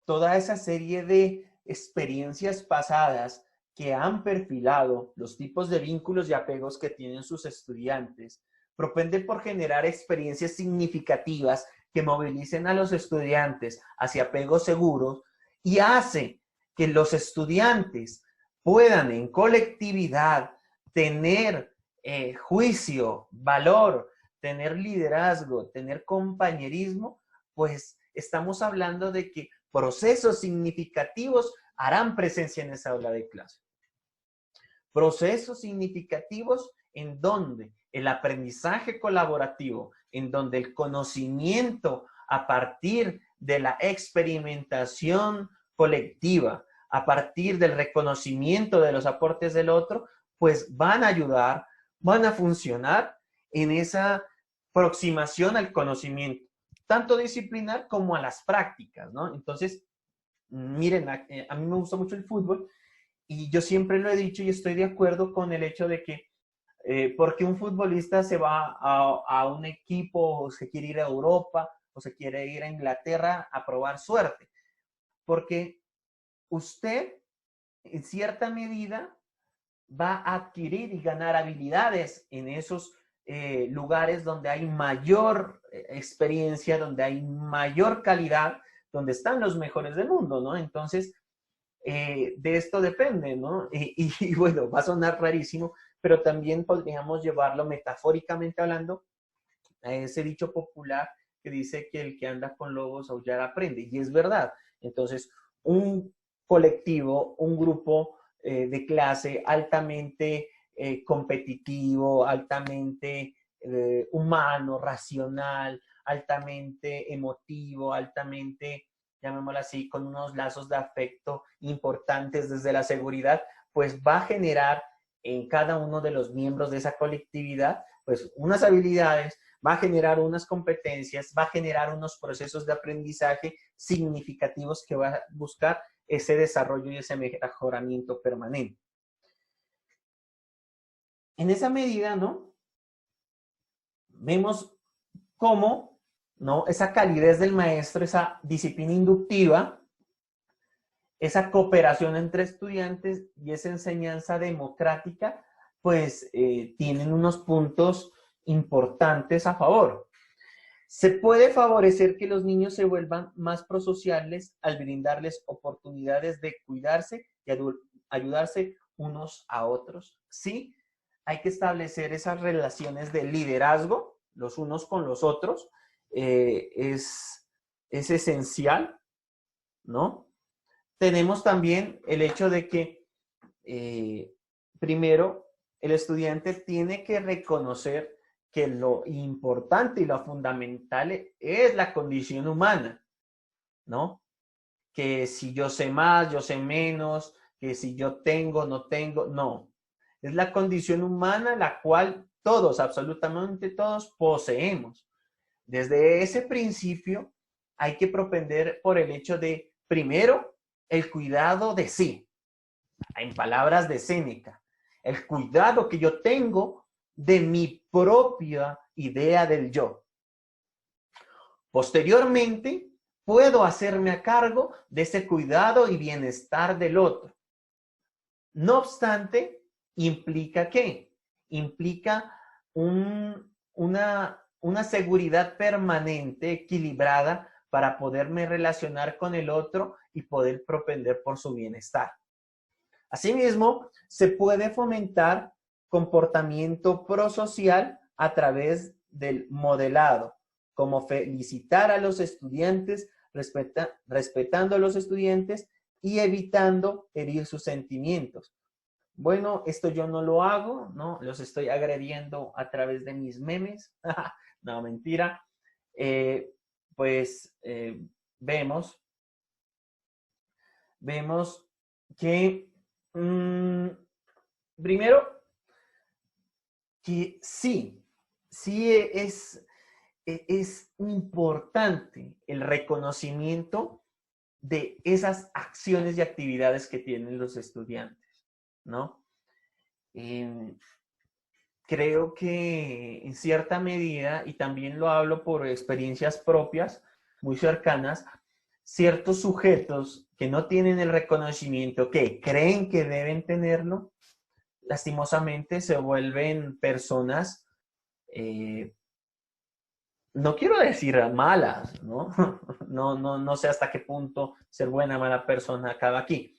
toda esa serie de experiencias pasadas que han perfilado los tipos de vínculos y apegos que tienen sus estudiantes, propende por generar experiencias significativas que movilicen a los estudiantes hacia apegos seguros y hace que los estudiantes puedan en colectividad tener juicio, valor, tener liderazgo, tener compañerismo, pues estamos hablando de que procesos significativos harán presencia en esa aula de clase. Procesos significativos en donde el aprendizaje colaborativo, en donde el conocimiento a partir de la experimentación colectiva, a partir del reconocimiento de los aportes del otro, pues van a ayudar, van a funcionar en esa aproximación al conocimiento, tanto disciplinar como a las prácticas, ¿no? Entonces, miren, a mí me gusta mucho el fútbol y yo siempre lo he dicho y estoy de acuerdo con el hecho de que porque un futbolista se va a un equipo o se quiere ir a Europa o se quiere ir a Inglaterra a probar suerte, porque usted en cierta medida va a adquirir y ganar habilidades en esos lugares donde hay mayor experiencia, donde hay mayor calidad, donde están los mejores del mundo, ¿no? Entonces, de esto depende, ¿no? Y bueno, va a sonar rarísimo, pero también podríamos llevarlo metafóricamente hablando a ese dicho popular que dice que el que anda con lobos aullar aprende, y es verdad. Entonces, un colectivo, un grupo de clase altamente competitivo, altamente humano, racional, altamente emotivo, altamente, llamémoslo así, con unos lazos de afecto importantes desde la seguridad, pues va a generar en cada uno de los miembros de esa colectividad, pues unas habilidades, va a generar unas competencias, va a generar unos procesos de aprendizaje significativos que va a buscar ese desarrollo y ese mejoramiento permanente. En esa medida, ¿no? Vemos cómo, ¿no? Esa calidez del maestro, esa disciplina inductiva, esa cooperación entre estudiantes y esa enseñanza democrática, pues tienen unos puntos importantes a favor. Se puede favorecer que los niños se vuelvan más prosociales al brindarles oportunidades de cuidarse y ayudarse unos a otros. Sí, hay que establecer esas relaciones de liderazgo los unos con los otros. Es esencial, ¿no? Tenemos también el hecho de que primero, el estudiante tiene que reconocer que lo importante y lo fundamental es la condición humana, ¿no? Que si yo sé más, yo sé menos, que si yo tengo, no tengo, no. Es la condición humana la cual todos, absolutamente todos, poseemos. Desde ese principio hay que propender por el hecho de, primero, el cuidado de sí, en palabras de Séneca, el cuidado que yo tengo de mi propia idea del yo. Posteriormente, puedo hacerme a cargo de ese cuidado y bienestar del otro. No obstante, implica ¿qué? Implica una seguridad permanente, equilibrada, para poderme relacionar con el otro y poder propender por su bienestar. Asimismo, se puede fomentar comportamiento prosocial a través del modelado, como felicitar a los estudiantes, respetando a los estudiantes y evitando herir sus sentimientos. Bueno, esto yo no lo hago, ¿no? Los estoy agrediendo a través de mis memes. No, mentira. Eh, pues vemos que primero que sí es importante el reconocimiento de esas acciones y actividades que tienen los estudiantes, ¿no? Creo que en cierta medida, y también lo hablo por experiencias propias muy cercanas, ciertos sujetos que no tienen el reconocimiento que creen que deben tenerlo, lastimosamente se vuelven personas, no quiero decir malas, ¿no? No sé hasta qué punto ser buena o mala persona acaba aquí,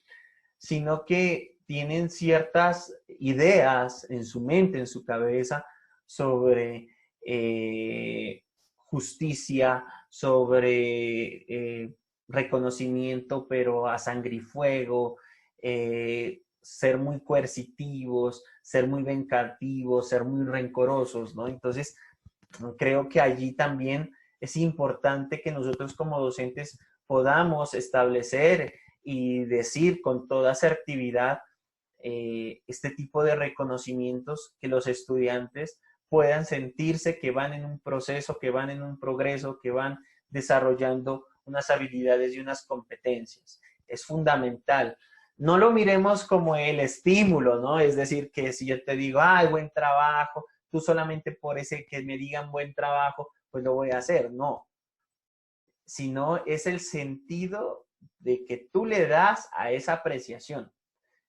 sino que tienen ciertas ideas en su mente, en su cabeza, sobre justicia, sobre reconocimiento, pero a sangre y fuego, ser muy coercitivos, ser muy vengativos, ser muy rencorosos, ¿no? Entonces, creo que allí también es importante que nosotros como docentes podamos establecer y decir con toda asertividad este tipo de reconocimientos, que los estudiantes puedan sentirse que van en un proceso, que van en un progreso, que van desarrollando unas habilidades y unas competencias. Es fundamental. No lo miremos como el estímulo, ¿no? Es decir, que si yo te digo, ¡ay, buen trabajo! Tú solamente por ese que me digan buen trabajo, pues lo voy a hacer. No, sino es el sentido de que tú le das a esa apreciación,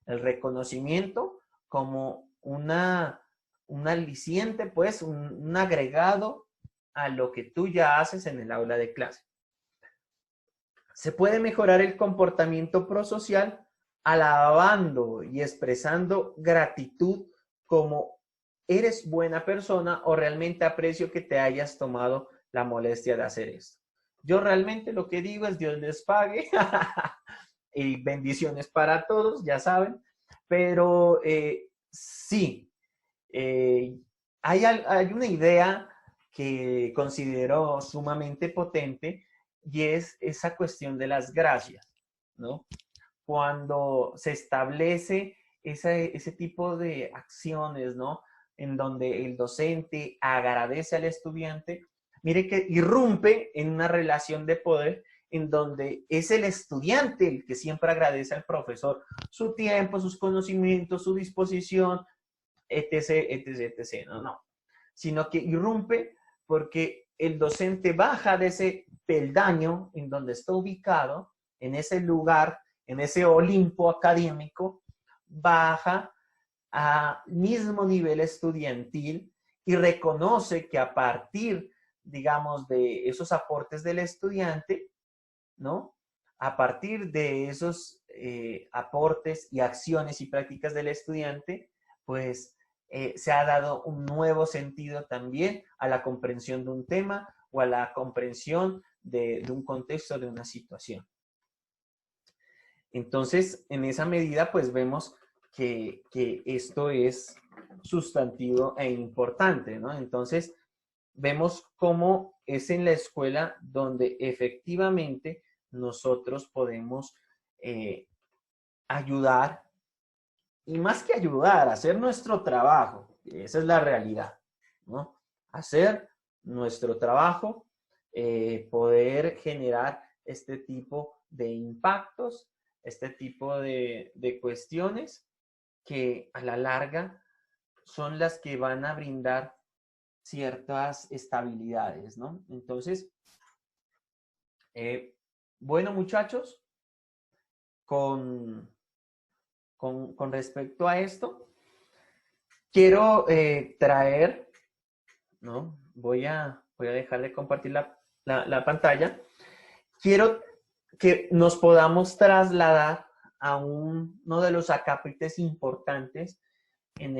el reconocimiento como un aliciente, pues un agregado a lo que tú ya haces en el aula de clase. Se puede mejorar el comportamiento prosocial alabando y expresando gratitud como eres buena persona o realmente aprecio que te hayas tomado la molestia de hacer esto. Yo realmente lo que digo es Dios les pague y bendiciones para todos, ya saben, pero sí, hay una idea que considero sumamente potente y es esa cuestión de las gracias, ¿no? Cuando se establece ese tipo de acciones, ¿no? En donde el docente agradece al estudiante, mire que irrumpe en una relación de poder en donde es el estudiante el que siempre agradece al profesor su tiempo, sus conocimientos, su disposición, etc., etc., etc., no, sino que irrumpe porque el docente baja de ese peldaño en donde está ubicado, en ese lugar, en ese Olimpo académico, baja a mismo nivel estudiantil y reconoce que a partir, digamos, de esos aportes del estudiante, ¿no? A partir de esos aportes y acciones y prácticas del estudiante, pues se ha dado un nuevo sentido también a la comprensión de un tema o a la comprensión de un contexto, de una situación. Entonces, en esa medida, pues vemos que esto es sustantivo e importante, ¿no? Entonces, vemos cómo es en la escuela donde efectivamente nosotros podemos ayudar, y más que ayudar, hacer nuestro trabajo. Esa es la realidad, ¿no? Hacer nuestro trabajo, poder generar este tipo de impactos, este tipo de cuestiones que a la larga son las que van a brindar ciertas estabilidades, ¿no? Entonces, bueno, muchachos, con respecto a esto, quiero traer, ¿no? Voy a dejar de compartir la pantalla. Quiero que nos podamos trasladar a uno de los acápites importantes en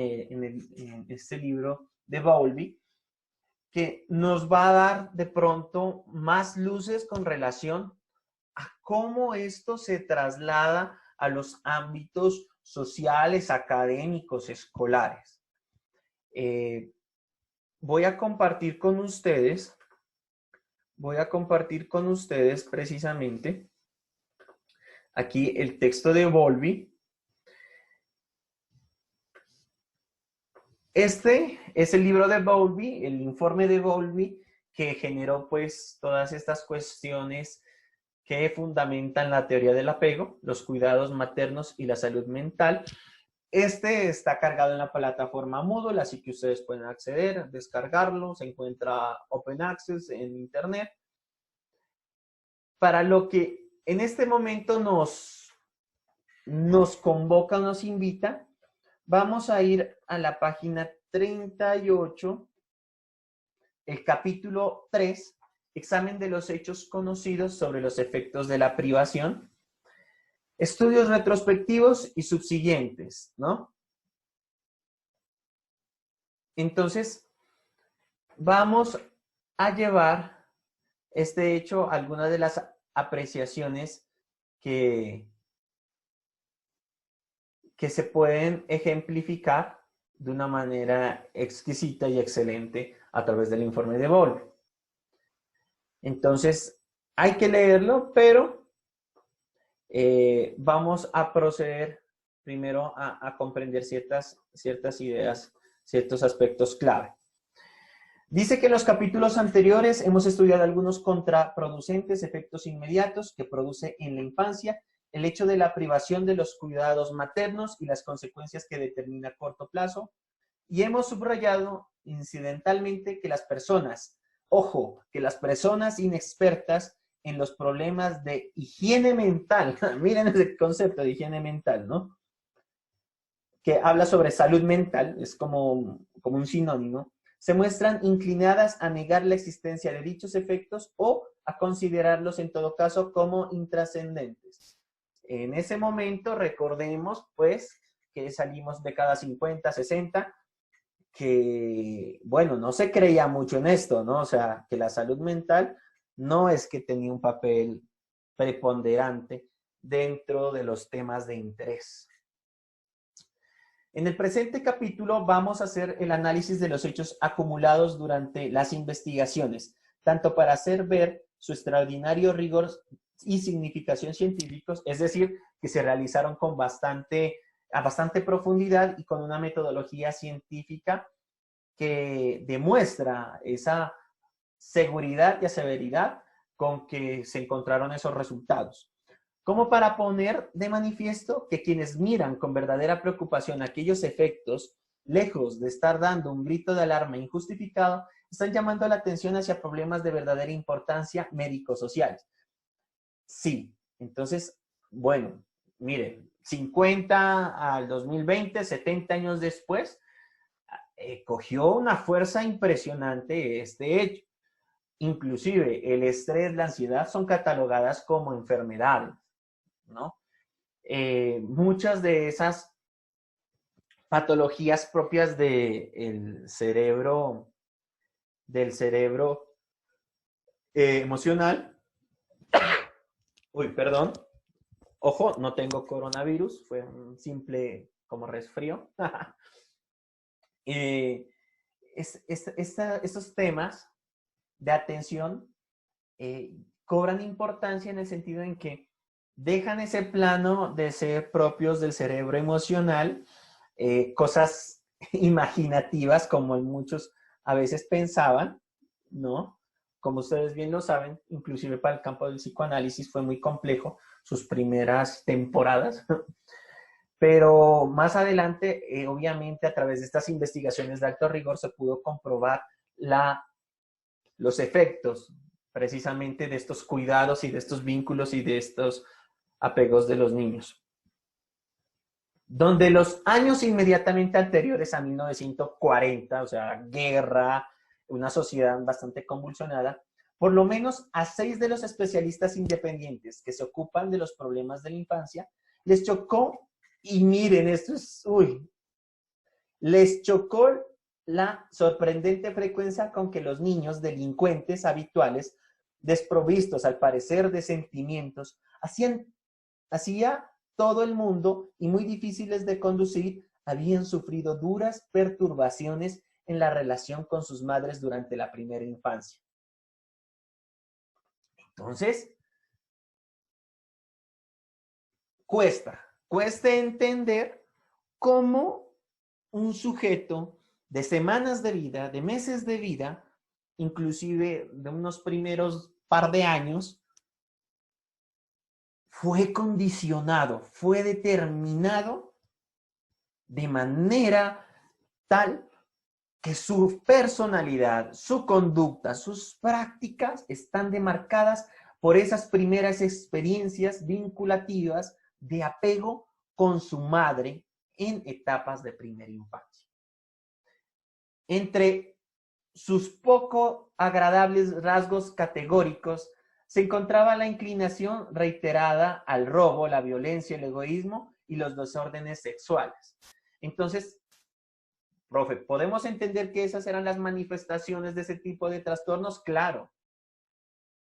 este libro de Bowlby, que nos va a dar de pronto más luces con relación a cómo esto se traslada a los ámbitos sociales, académicos, escolares. Voy a compartir con ustedes precisamente aquí el texto de Bowlby. Este es el libro de Bowlby, el informe de Bowlby, que generó pues todas estas cuestiones que fundamentan la teoría del apego, los cuidados maternos y la salud mental. Este está cargado en la plataforma Moodle, así que ustedes pueden acceder, descargarlo, se encuentra Open Access en Internet. Para lo que en este momento nos convoca, nos invita, vamos a ir a la página 38, el capítulo 3, examen de los hechos conocidos sobre los efectos de la privación, estudios retrospectivos y subsiguientes, ¿no? Entonces, vamos a llevar este hecho a algunas de las apreciaciones que se pueden ejemplificar de una manera exquisita y excelente a través del informe de Bowlby. Entonces, hay que leerlo, pero vamos a proceder primero a comprender ciertas ideas, ciertos aspectos clave. Dice que en los capítulos anteriores hemos estudiado algunos contraproducentes efectos inmediatos que produce en la infancia el hecho de la privación de los cuidados maternos y las consecuencias que determina a corto plazo, y hemos subrayado incidentalmente que las personas, ojo, que las personas inexpertas en los problemas de higiene mental, miren ese concepto de higiene mental, ¿no? Que habla sobre salud mental, es como un sinónimo, se muestran inclinadas a negar la existencia de dichos efectos o a considerarlos en todo caso como intrascendentes. En ese momento, recordemos, pues, que salimos de década 50, 60, que, bueno, no se creía mucho en esto, ¿no? O sea, que la salud mental no es que tenía un papel preponderante dentro de los temas de interés. En el presente capítulo vamos a hacer el análisis de los hechos acumulados durante las investigaciones, tanto para hacer ver su extraordinario rigor y significación científicos, es decir, que se realizaron a bastante profundidad y con una metodología científica que demuestra esa seguridad y aseveridad con que se encontraron esos resultados, como para poner de manifiesto que quienes miran con verdadera preocupación aquellos efectos, lejos de estar dando un grito de alarma injustificado, están llamando la atención hacia problemas de verdadera importancia médico-sociales. Sí, entonces, bueno, miren, 50 al 2020, 70 años después, cogió una fuerza impresionante este hecho. Inclusive el estrés, la ansiedad son catalogadas como enfermedades, ¿no? Muchas de esas patologías propias del cerebro emocional. Uy, perdón. Ojo, no tengo coronavirus, fue un simple como resfrío. Estos temas de atención cobran importancia en el sentido en que dejan ese plano de ser propios del cerebro emocional, cosas imaginativas como muchos a veces pensaban, ¿no? Como ustedes bien lo saben, inclusive para el campo del psicoanálisis fue muy complejo sus primeras temporadas, pero más adelante, obviamente, a través de estas investigaciones de alto rigor se pudo comprobar los efectos precisamente de estos cuidados y de estos vínculos y de estos apegos de los niños. Donde los años inmediatamente anteriores a 1940, o sea, guerra, una sociedad bastante convulsionada, por lo menos a 6 de los especialistas independientes que se ocupan de los problemas de la infancia, les chocó, y miren, esto es, les chocó la sorprendente frecuencia con que los niños delincuentes habituales, desprovistos al parecer de sentimientos, hacía todo el mundo y muy difíciles de conducir, habían sufrido duras perturbaciones en la relación con sus madres durante la primera infancia. Entonces, cuesta entender cómo un sujeto de semanas de vida, de meses de vida, inclusive de unos primeros par de años, fue condicionado, fue determinado de manera tal que su personalidad, su conducta, sus prácticas están demarcadas por esas primeras experiencias vinculativas de apego con su madre en etapas de primera infancia. Entre sus poco agradables rasgos categóricos se encontraba la inclinación reiterada al robo, la violencia, el egoísmo y los desórdenes sexuales. Entonces, profe, ¿podemos entender que esas eran las manifestaciones de ese tipo de trastornos? Claro,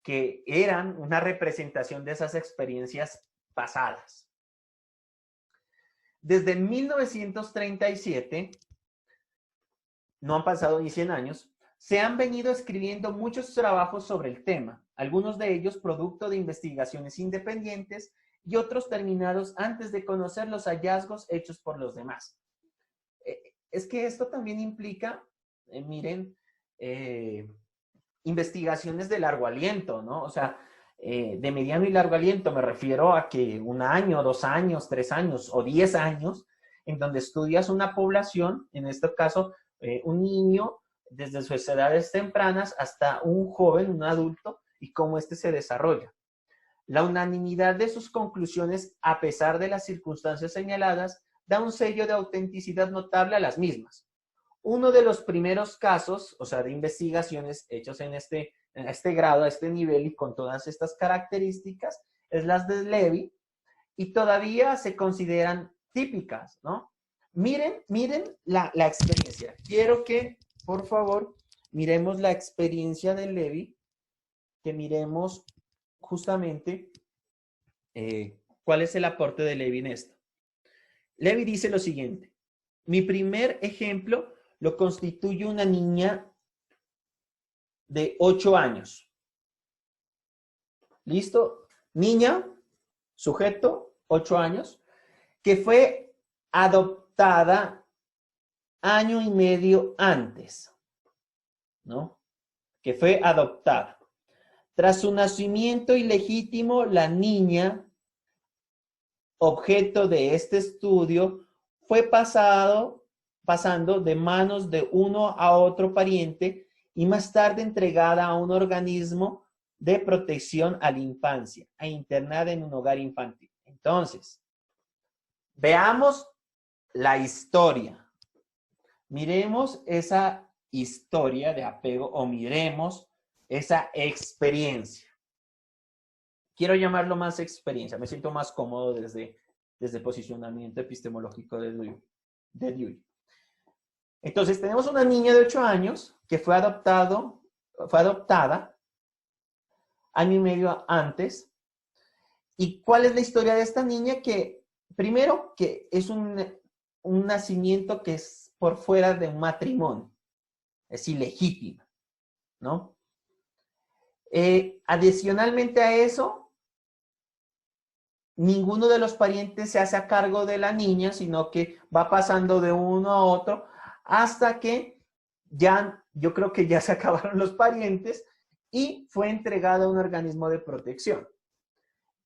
que eran una representación de esas experiencias pasadas. Desde 1937, no han pasado ni 100 años, se han venido escribiendo muchos trabajos sobre el tema, algunos de ellos producto de investigaciones independientes y otros terminados antes de conocer los hallazgos hechos por los demás. Es que esto también implica, miren, investigaciones de largo aliento, ¿no? O sea, de mediano y largo aliento me refiero a que 1 año, 2 años, 3 años o 10 años, en donde estudias una población, en este caso, un niño desde sus edades tempranas hasta un joven, un adulto, y cómo éste se desarrolla. La unanimidad de sus conclusiones, a pesar de las circunstancias señaladas, da un sello de autenticidad notable a las mismas. Uno de los primeros casos, o sea, de investigaciones hechos en este grado, a este nivel y con todas estas características, es las de Levy, y todavía se consideran típicas, ¿no? Miren la experiencia. Quiero que, por favor, miremos la experiencia de Levy, que miremos justamente cuál es el aporte de Levy en esto. Levy dice lo siguiente: mi primer ejemplo lo constituye una niña de 8 años. ¿Listo? Niña, sujeto, 8 años, que fue adoptada año y medio antes, ¿no? Que fue adoptada. Tras su nacimiento ilegítimo, la niña, objeto de este estudio, fue pasando de manos de uno a otro pariente y más tarde entregada a un organismo de protección a la infancia e internada en un hogar infantil. Entonces, veamos la historia. Miremos esa historia de apego o miremos esa experiencia. Quiero llamarlo más experiencia. Me siento más cómodo desde el posicionamiento epistemológico de Dewey. Entonces, tenemos una niña de 8 años que fue adoptada año y medio antes. ¿Y cuál es la historia de esta niña? Que, primero, que es un un nacimiento que es por fuera de un matrimonio, es ilegítima, ¿no? Adicionalmente a eso, ninguno de los parientes se hace a cargo de la niña, sino que va pasando de uno a otro hasta que ya, yo creo que ya se acabaron los parientes y fue entregada a un organismo de protección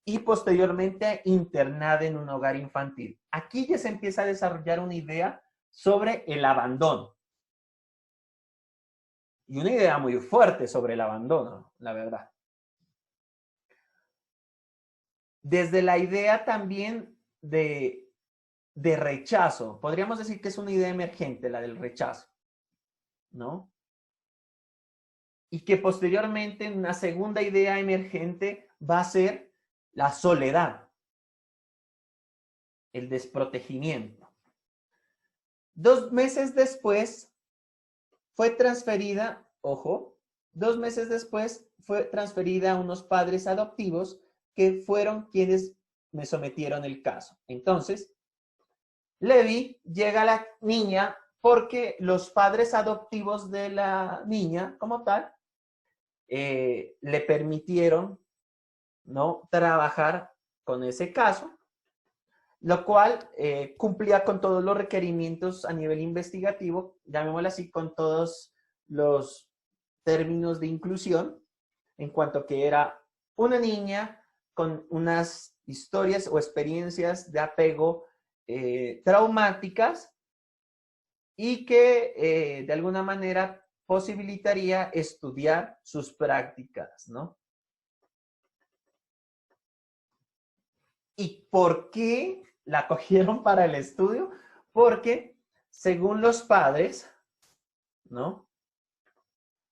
y posteriormente internada en un hogar infantil. Aquí ya se empieza a desarrollar una idea sobre el abandono. Y una idea muy fuerte sobre el abandono, la verdad. Desde la idea también de rechazo, podríamos decir que es una idea emergente, la del rechazo, ¿no? Y que posteriormente una segunda idea emergente va a ser la soledad, el desprotegimiento. 2 meses después fue transferida, ojo, 2 meses después fue transferida a unos padres adoptivos que fueron quienes me sometieron el caso. Entonces, Levi llega a la niña porque los padres adoptivos de la niña, como tal, le permitieron, ¿no?, trabajar con ese caso, lo cual cumplía con todos los requerimientos a nivel investigativo, llamémoslo así, con todos los términos de inclusión, en cuanto que era una niña con unas historias o experiencias de apego traumáticas y que de alguna manera posibilitaría estudiar sus prácticas, ¿no? ¿Y por qué la cogieron para el estudio? Porque según los padres, ¿no?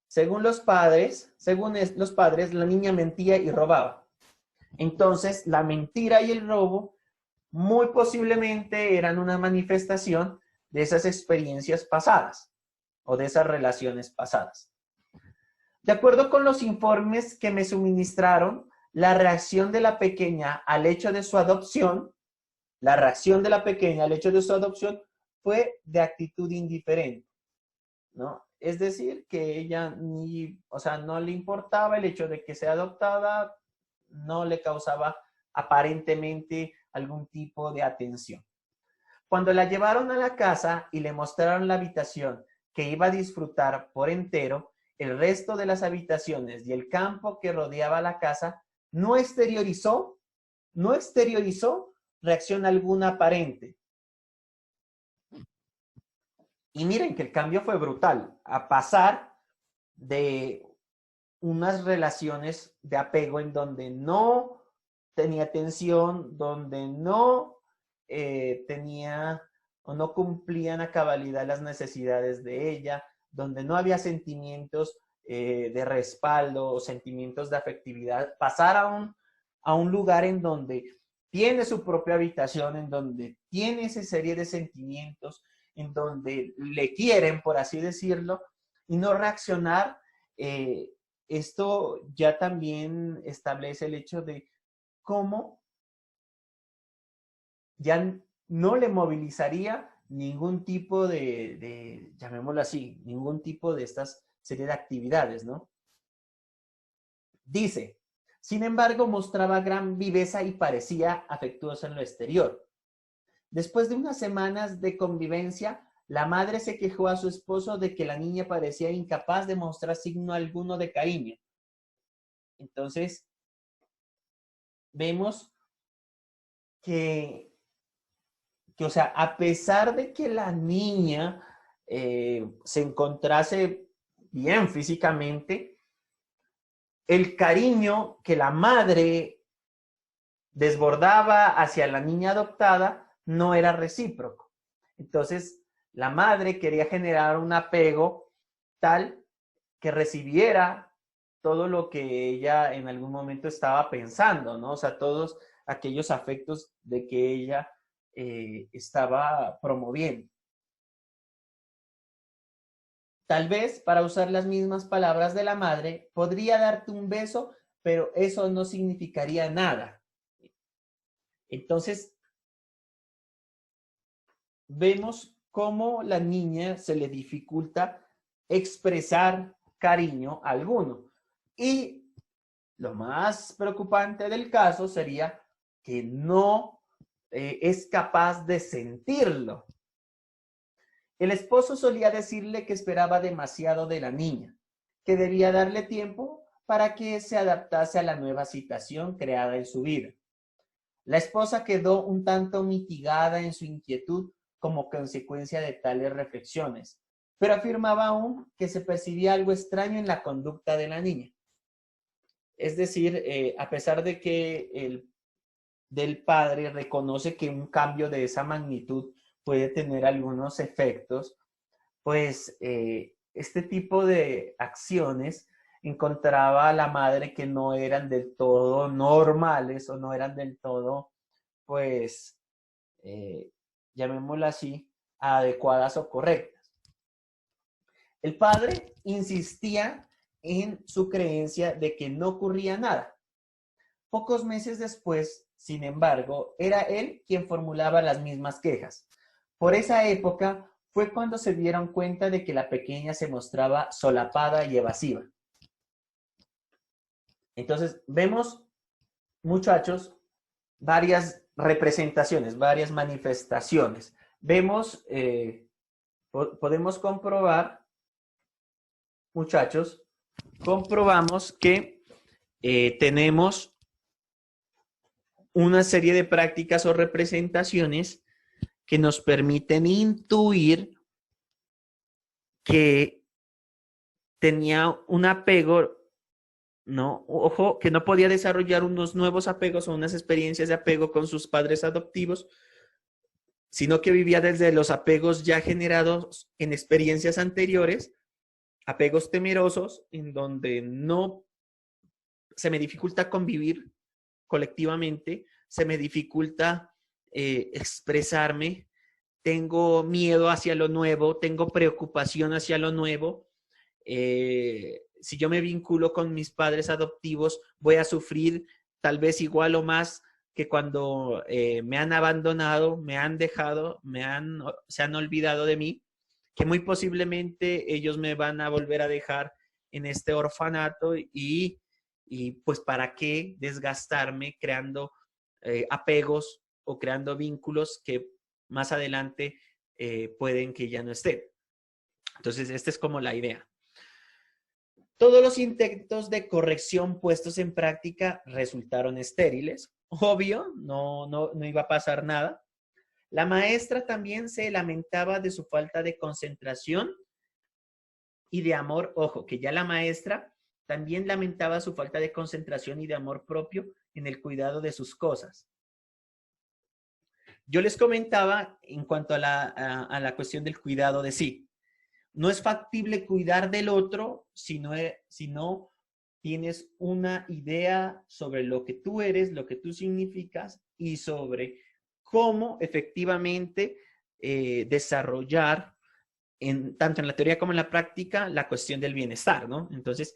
Según los padres, la niña mentía y robaba. Entonces, la mentira y el robo muy posiblemente eran una manifestación de esas experiencias pasadas o de esas relaciones pasadas. De acuerdo con los informes que me suministraron, la reacción de la pequeña al hecho de su adopción, fue de actitud indiferente, ¿no? Es decir, que ella no le importaba el hecho de que sea adoptada, no le causaba aparentemente algún tipo de atención. Cuando la llevaron a la casa y le mostraron la habitación que iba a disfrutar por entero, el resto de las habitaciones y el campo que rodeaba la casa, no exteriorizó reacción alguna aparente. Y miren que el cambio fue brutal, a pasar de unas relaciones de apego en donde no tenía atención, donde no tenía o no cumplían a cabalidad las necesidades de ella, donde no había sentimientos de respaldo o sentimientos de afectividad, pasar a un lugar en donde tiene su propia habitación, en donde tiene esa serie de sentimientos, en donde le quieren, por así decirlo, y no reaccionar. Esto ya también establece el hecho de cómo ya no le movilizaría ningún tipo llamémoslo así, ningún tipo de estas serie de actividades, ¿no? Dice, sin embargo, mostraba gran viveza y parecía afectuosa en lo exterior. Después de unas semanas de convivencia, la madre se quejó a su esposo de que la niña parecía incapaz de mostrar signo alguno de cariño. Entonces, vemos o sea, a pesar de que la niña se encontrase bien físicamente, el cariño que la madre desbordaba hacia la niña adoptada no era recíproco. Entonces, la madre quería generar un apego tal que recibiera todo lo que ella en algún momento estaba pensando, ¿no? O sea, todos aquellos afectos de que ella estaba promoviendo. Tal vez, para usar las mismas palabras de la madre, podría darte un beso, pero eso no significaría nada. Entonces, vemos cómo la niña se le dificulta expresar cariño alguno. Y lo más preocupante del caso sería que no es capaz de sentirlo. El esposo solía decirle que esperaba demasiado de la niña, que debía darle tiempo para que se adaptase a la nueva situación creada en su vida. La esposa quedó un tanto mitigada en su inquietud como consecuencia de tales reflexiones, pero afirmaba aún que se percibía algo extraño en la conducta de la niña. Es decir, a pesar de que el del padre reconoce que un cambio de esa magnitud puede tener algunos efectos, pues este tipo de acciones encontraba a la madre que no eran del todo normales o no eran del todo, pues, llamémoslo así, adecuadas o correctas. El padre insistía en su creencia de que no ocurría nada. Pocos meses después, sin embargo, era él quien formulaba las mismas quejas. Por esa época fue cuando se dieron cuenta de que la pequeña se mostraba solapada y evasiva. Entonces, vemos, muchachos, varias representaciones, varias manifestaciones. Vemos, podemos comprobar, muchachos, comprobamos que tenemos una serie de prácticas o representaciones que nos permiten intuir que tenía un apego, ¿no? Ojo, que no podía desarrollar unos nuevos apegos o unas experiencias de apego con sus padres adoptivos, sino que vivía desde los apegos ya generados en experiencias anteriores, apegos temerosos, en donde no se me dificulta convivir colectivamente, se me dificulta expresarme, tengo miedo hacia lo nuevo, tengo preocupación hacia lo nuevo. Si yo me vinculo con mis padres adoptivos, voy a sufrir tal vez igual o más que cuando me han abandonado, me han dejado, se han olvidado de mí, que muy posiblemente ellos me van a volver a dejar en este orfanato y pues para qué desgastarme creando apegos o creando vínculos que más adelante pueden que ya no estén. Entonces, esta es como la idea. Todos los intentos de corrección puestos en práctica resultaron estériles. Obvio, no iba a pasar nada. La maestra también se lamentaba de su falta de concentración y de amor. Ojo, que ya la maestra también lamentaba su falta de concentración y de amor propio en el cuidado de sus cosas. Yo les comentaba en cuanto a la cuestión del cuidado de sí. No es factible cuidar del otro si no tienes una idea sobre lo que tú eres, lo que tú significas y sobre cómo efectivamente desarrollar tanto en la teoría como en la práctica la cuestión del bienestar, ¿no? Entonces,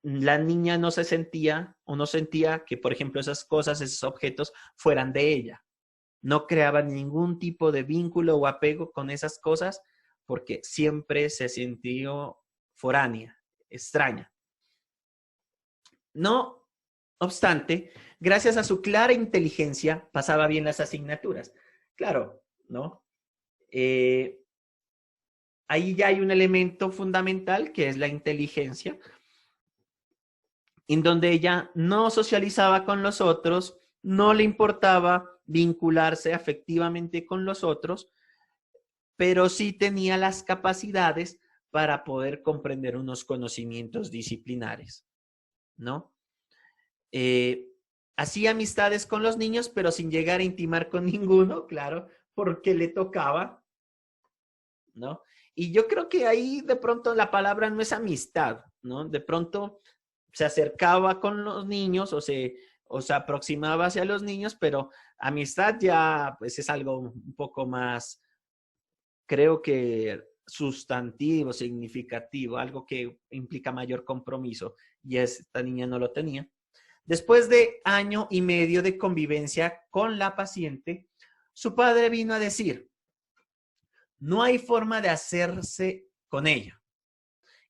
la niña no se sentía o no sentía que, por ejemplo, esas cosas, esos objetos fueran de ella. No creaba ningún tipo de vínculo o apego con esas cosas porque siempre se sintió foránea, extraña. No obstante, gracias a su clara inteligencia, pasaba bien las asignaturas. Claro, ¿no? Ahí ya hay un elemento fundamental que es la inteligencia, en donde ella no socializaba con los otros, no le importaba vincularse afectivamente con los otros, pero sí tenía las capacidades para poder comprender unos conocimientos disciplinares, ¿no? Hacía amistades con los niños, pero sin llegar a intimar con ninguno, claro, porque le tocaba, ¿no? Y yo creo que ahí de pronto la palabra no es amistad, ¿no? De pronto se acercaba con los niños o se aproximaba hacia los niños, pero amistad ya pues es algo un poco más, creo que sustantivo, significativo, algo que implica mayor compromiso y esta niña no lo tenía. Después de 1 año y medio de convivencia con la paciente, Su padre vino a decir, no hay forma de hacerse con ella.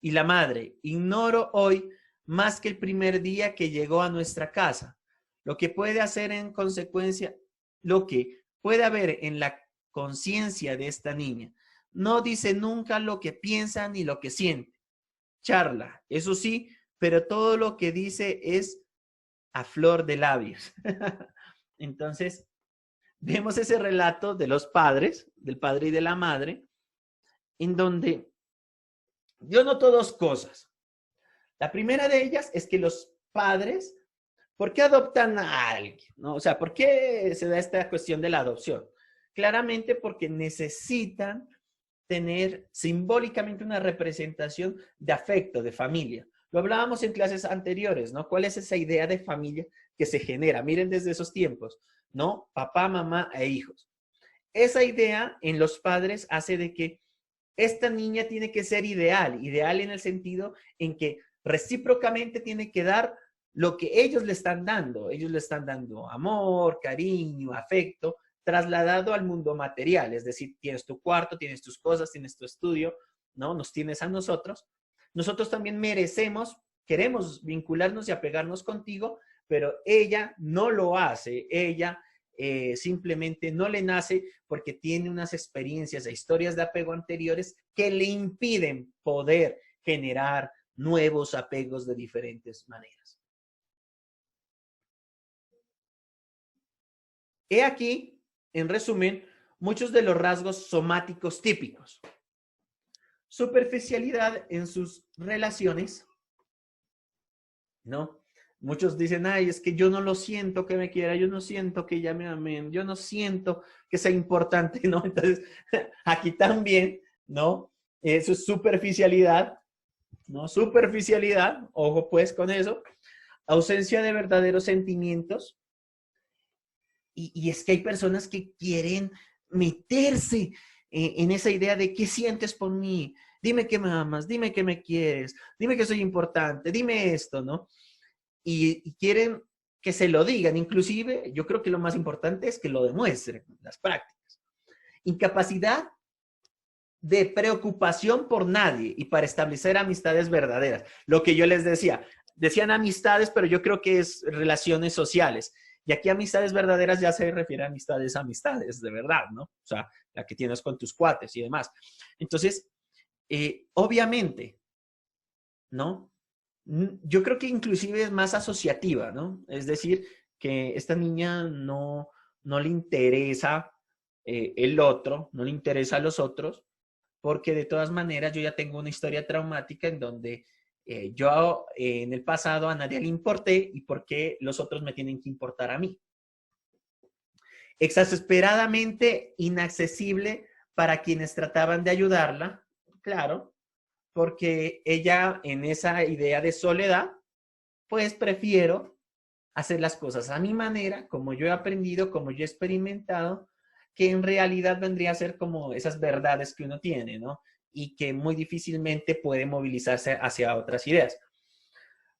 Y la madre, ignoro hoy más que el primer día que llegó a nuestra casa. Lo que puede hacer en consecuencia, lo que puede haber en la conciencia de esta niña. No dice nunca lo que piensa ni lo que siente. Charla, eso sí, pero todo lo que dice es a flor de labios. Entonces, vemos ese relato de los padres, del padre y de la madre, en donde yo noto dos cosas. La primera de ellas es que los padres, ¿por qué adoptan a alguien? ¿No? O sea, ¿por qué se da esta cuestión de la adopción? Claramente porque necesitan tener simbólicamente una representación de afecto, de familia. Lo hablábamos en clases anteriores, ¿no? ¿Cuál es esa idea de familia que se genera? Miren desde esos tiempos, ¿no? Papá, mamá e hijos. Esa idea en los padres hace de que esta niña tiene que ser ideal, ideal en el sentido en que recíprocamente tiene que dar lo que ellos le están dando. Ellos le están dando amor, cariño, afecto, trasladado al mundo material. Es decir, tienes tu cuarto, tienes tus cosas, tienes tu estudio, ¿no? Nos tienes a nosotros. Nosotros también merecemos, queremos vincularnos y apegarnos contigo, pero ella no lo hace. Ella simplemente no le nace porque tiene unas experiencias e historias de apego anteriores que le impiden poder generar nuevos apegos de diferentes maneras. He aquí, en resumen, muchos de los rasgos somáticos típicos. Superficialidad en sus relaciones, ¿no? Muchos dicen, ay, es que yo no lo siento que me quiera, yo no siento que ella me ame, yo no siento que sea importante, ¿no? Entonces, aquí también, ¿no? Eso es superficialidad, ¿no? Superficialidad, ojo pues con eso. Ausencia de verdaderos sentimientos. Y es que hay personas que quieren meterse en esa idea de qué sientes por mí, dime que me amas, dime que me quieres, dime que soy importante, dime esto, ¿no? Y quieren que se lo digan. Inclusive, yo creo que lo más importante es que lo demuestren, las prácticas. Incapacidad de preocupación por nadie y para establecer amistades verdaderas. Lo que yo les decía, decían amistades, pero yo creo que es relaciones sociales. Y aquí amistades verdaderas ya se refiere a amistades de verdad, ¿no? O sea, la que tienes con tus cuates y demás. Entonces, obviamente, ¿no? Yo creo que inclusive es más asociativa, ¿no? Es decir, que esta niña no le interesa el otro, no le interesa a los otros, porque de todas maneras yo ya tengo una historia traumática en donde yo en el pasado a nadie le importé y por qué los otros me tienen que importar a mí. Exasperadamente inaccesible para quienes trataban de ayudarla, claro, porque ella en esa idea de soledad, pues prefiero hacer las cosas a mi manera, como yo he aprendido, como yo he experimentado, que en realidad vendría a ser como esas verdades que uno tiene, ¿no? Y que muy difícilmente puede movilizarse hacia otras ideas.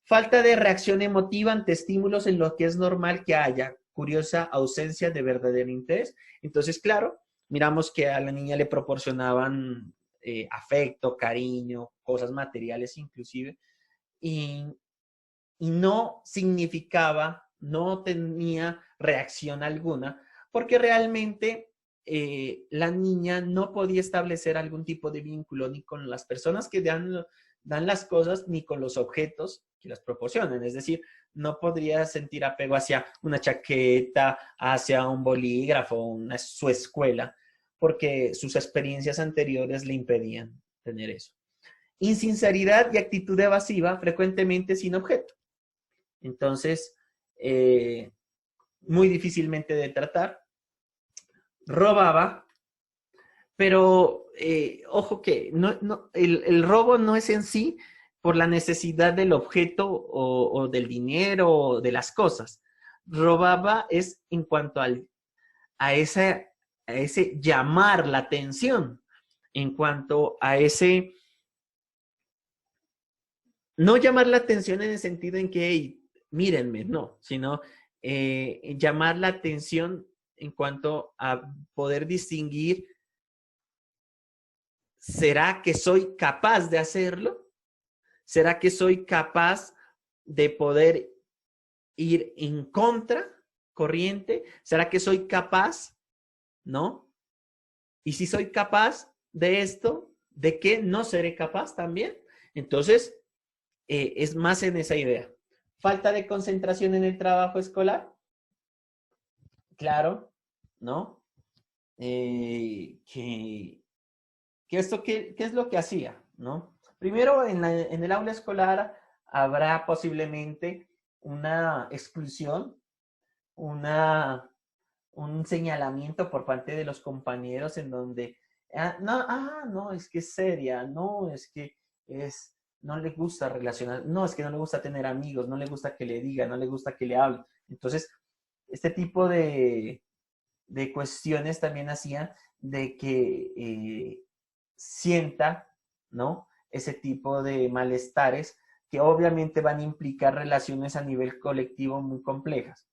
Falta de reacción emotiva ante estímulos en lo que es normal que haya. Curiosa ausencia de verdadero interés. Entonces, claro, miramos que a la niña le proporcionaban afecto, cariño, cosas materiales inclusive, y, y no significaba, no tenía reacción alguna, porque realmente la niña no podía establecer algún tipo de vínculo ni con las personas que dan las cosas, ni con los objetos que las proporcionan. Es decir, no podría sentir apego hacia una chaqueta, hacia un bolígrafo, su escuela, porque sus experiencias anteriores le impedían tener eso. Insinceridad y actitud evasiva, frecuentemente sin objeto. Entonces, muy difícilmente de tratar. Robaba, pero ojo que el robo no es en sí por la necesidad del objeto o del dinero o de las cosas. Robaba es en cuanto a ese llamar la atención, en cuanto a ese, no llamar la atención en el sentido en que, hey, mírenme, no, sino llamar la atención en cuanto a poder distinguir, ¿será que soy capaz de hacerlo? ¿Será que soy capaz de poder ir en contra corriente? ¿Será que soy capaz? ¿No? Y si soy capaz de esto, ¿de qué no seré capaz también? Entonces, es más en esa idea. Falta de concentración en el trabajo escolar. Claro, ¿no? ¿Qué es lo que hacía? ¿No? Primero, en el aula escolar habrá posiblemente una exclusión, un señalamiento por parte de los compañeros en donde, no, es que es seria, no, es que no le gusta relacionar, no, es que no le gusta tener amigos, no le gusta que le diga, no le gusta que le hable. Entonces, este tipo de cuestiones también hacían de que sienta, ¿no? Ese tipo de malestares que obviamente van a implicar relaciones a nivel colectivo muy complejas.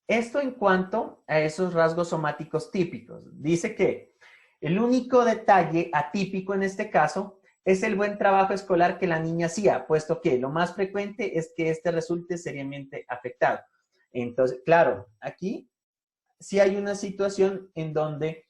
Esto en cuanto a esos rasgos somáticos típicos. Dice que el único detalle atípico en este caso es el buen trabajo escolar que la niña hacía, puesto que lo más frecuente es que éste resulte seriamente afectado. Entonces, claro, aquí sí hay una situación en donde,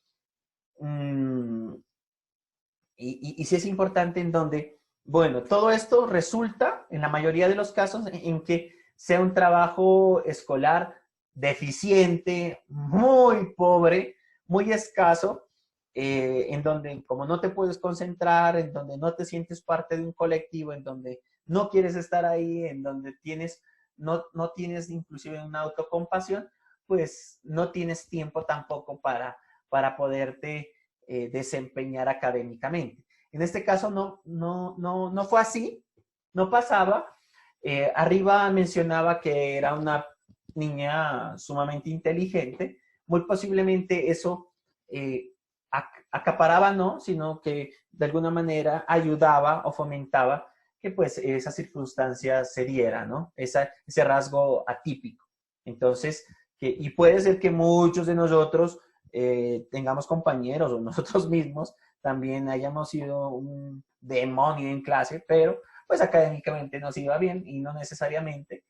y sí es importante en donde, bueno, todo esto resulta, en la mayoría de los casos, en que sea un trabajo escolar deficiente, muy pobre, muy escaso, en donde como no te puedes concentrar, en donde no te sientes parte de un colectivo, en donde no quieres estar ahí, en donde no tienes inclusive una autocompasión, pues no tienes tiempo tampoco para poderte desempeñar académicamente. En este caso no fue así, no pasaba. Arriba mencionaba que era una niña sumamente inteligente, muy posiblemente eso acaparaba, no, sino que de alguna manera ayudaba o fomentaba que pues esa circunstancia se diera, ¿no? Ese rasgo atípico. Entonces, y puede ser que muchos de nosotros tengamos compañeros o nosotros mismos también hayamos sido un demonio en clase, pero pues académicamente nos iba bien y no necesariamente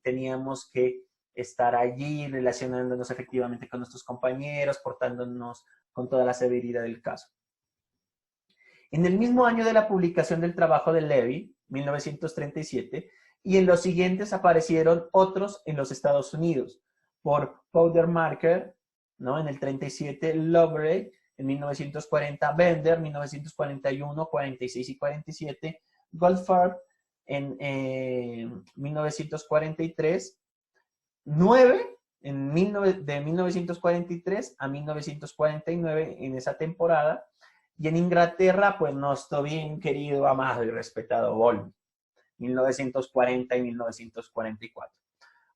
teníamos que estar allí relacionándonos efectivamente con nuestros compañeros, portándonos con toda la severidad del caso. En el mismo año de la publicación del trabajo de Levy, 1937, y en los siguientes aparecieron otros en los Estados Unidos, por Powdermarker, ¿no? En el 37, Loveray, en 1940, Bender, 1941, 46 y 47, Goldfarb, en 1943, 9 de 1943 a 1949 en esa temporada, y en Inglaterra, pues nuestro bien querido, amado y respetado Bowlby, 1940 y 1944.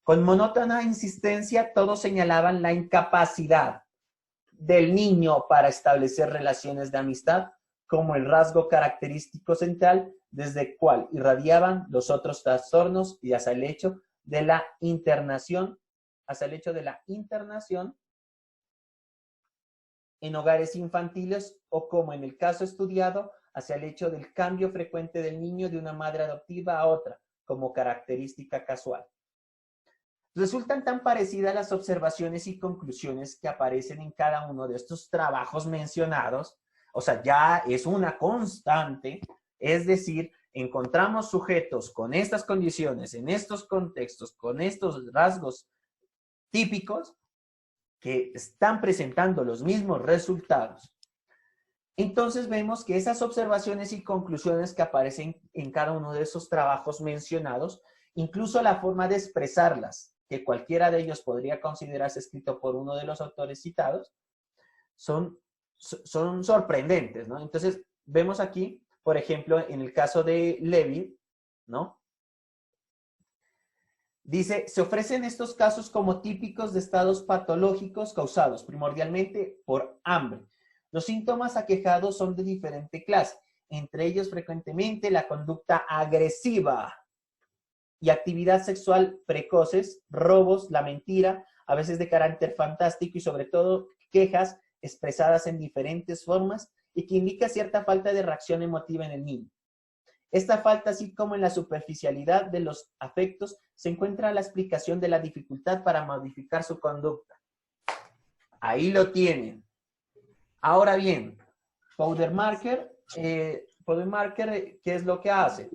Con monótona insistencia, todos señalaban la incapacidad del niño para establecer relaciones de amistad como el rasgo característico central desde el cual irradiaban los otros trastornos y hasta el hecho de la internación, en hogares infantiles o, como en el caso estudiado, hacia el hecho del cambio frecuente del niño de una madre adoptiva a otra, como característica casual. Resultan tan parecidas las observaciones y conclusiones que aparecen en cada uno de estos trabajos mencionados, o sea, ya es una constante, es decir, encontramos sujetos con estas condiciones, en estos contextos, con estos rasgos típicos, que están presentando los mismos resultados. Entonces vemos que esas observaciones y conclusiones que aparecen en cada uno de esos trabajos mencionados, incluso la forma de expresarlas, que cualquiera de ellos podría considerarse escrito por uno de los autores citados, son sorprendentes, ¿no? Entonces vemos aquí, por ejemplo, en el caso de Levy, ¿no? Dice, se ofrecen estos casos como típicos de estados patológicos causados primordialmente por hambre. Los síntomas aquejados son de diferente clase, entre ellos frecuentemente la conducta agresiva, y actividad sexual precoces, robos, la mentira, a veces de carácter fantástico y sobre todo quejas expresadas en diferentes formas y que indica cierta falta de reacción emotiva en el niño. Esta falta, así como en la superficialidad de los afectos, se encuentra la explicación de la dificultad para modificar su conducta. Ahí lo tienen. Ahora bien, Paudermarker, ¿qué es lo que hace?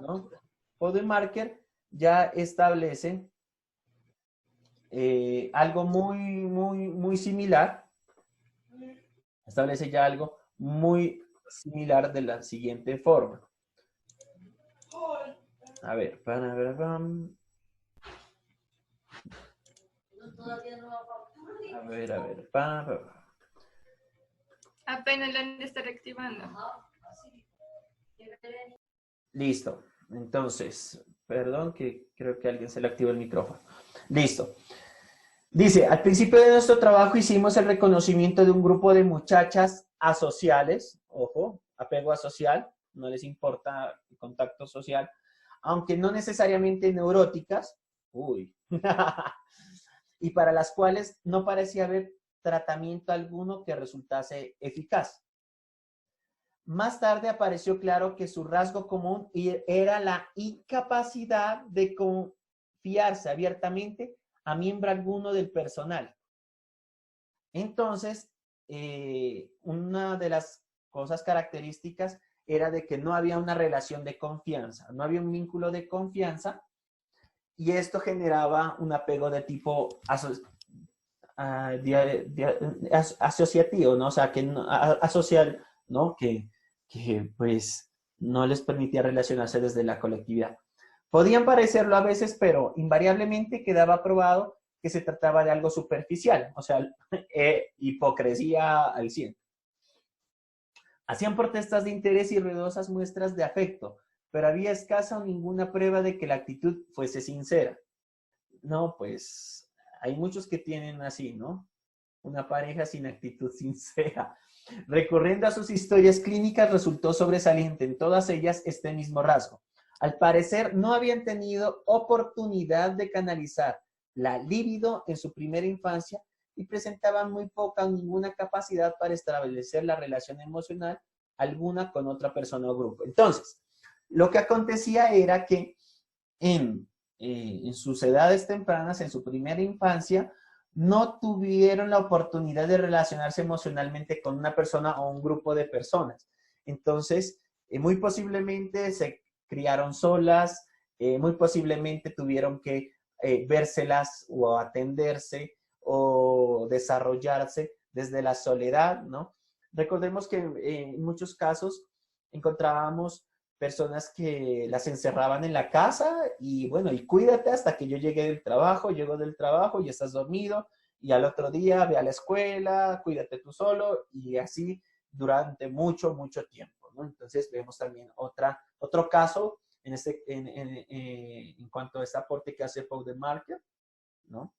¿No? Paudermarker ya establece algo muy similar. Establece ya algo muy similar de la siguiente forma. A ver, Apenas lo han de estar activando. Listo. Entonces, perdón que creo que a alguien se le activó el micrófono. Listo. Dice, al principio de nuestro trabajo hicimos el reconocimiento de un grupo de muchachas asociales, ojo, apego asocial, no les importa el contacto social, aunque no necesariamente neuróticas, uy, y para las cuales no parecía haber tratamiento alguno que resultase eficaz. Más tarde apareció claro que su rasgo común era la incapacidad de confiarse abiertamente a miembro alguno del personal. Entonces, una de las cosas características era de que no había una relación de confianza, no había un vínculo de confianza y esto generaba un apego de tipo asociativo, ¿no? O sea, que asocial, ¿no? Que pues no les permitía relacionarse desde la colectividad. Podían parecerlo a veces, pero invariablemente quedaba probado que se trataba de algo superficial, o sea, hipocresía al 100. Hacían protestas de interés y ruidosas muestras de afecto, pero había escasa o ninguna prueba de que la actitud fuese sincera. No, pues hay muchos que tienen así, ¿no? Una pareja sin actitud sincera. Recurriendo a sus historias clínicas, resultó sobresaliente en todas ellas este mismo rasgo. Al parecer, no habían tenido oportunidad de canalizar la libido en su primera infancia y presentaban muy poca o ninguna capacidad para establecer la relación emocional alguna con otra persona o grupo. Entonces, lo que acontecía era que en sus edades tempranas, en su primera infancia, no tuvieron la oportunidad de relacionarse emocionalmente con una persona o un grupo de personas. Entonces, muy posiblemente se criaron solas, muy posiblemente tuvieron que vérselas o atenderse o desarrollarse desde la soledad, ¿no? Recordemos que en muchos casos encontrábamos personas que las encerraban en la casa y bueno, y cuídate hasta que yo llegue del trabajo, llego del trabajo y estás dormido y al otro día ve a la escuela, cuídate tú solo y así durante mucho tiempo, ¿no? Entonces vemos también otro caso en cuanto a este aporte que hace Paudermarker, ¿no?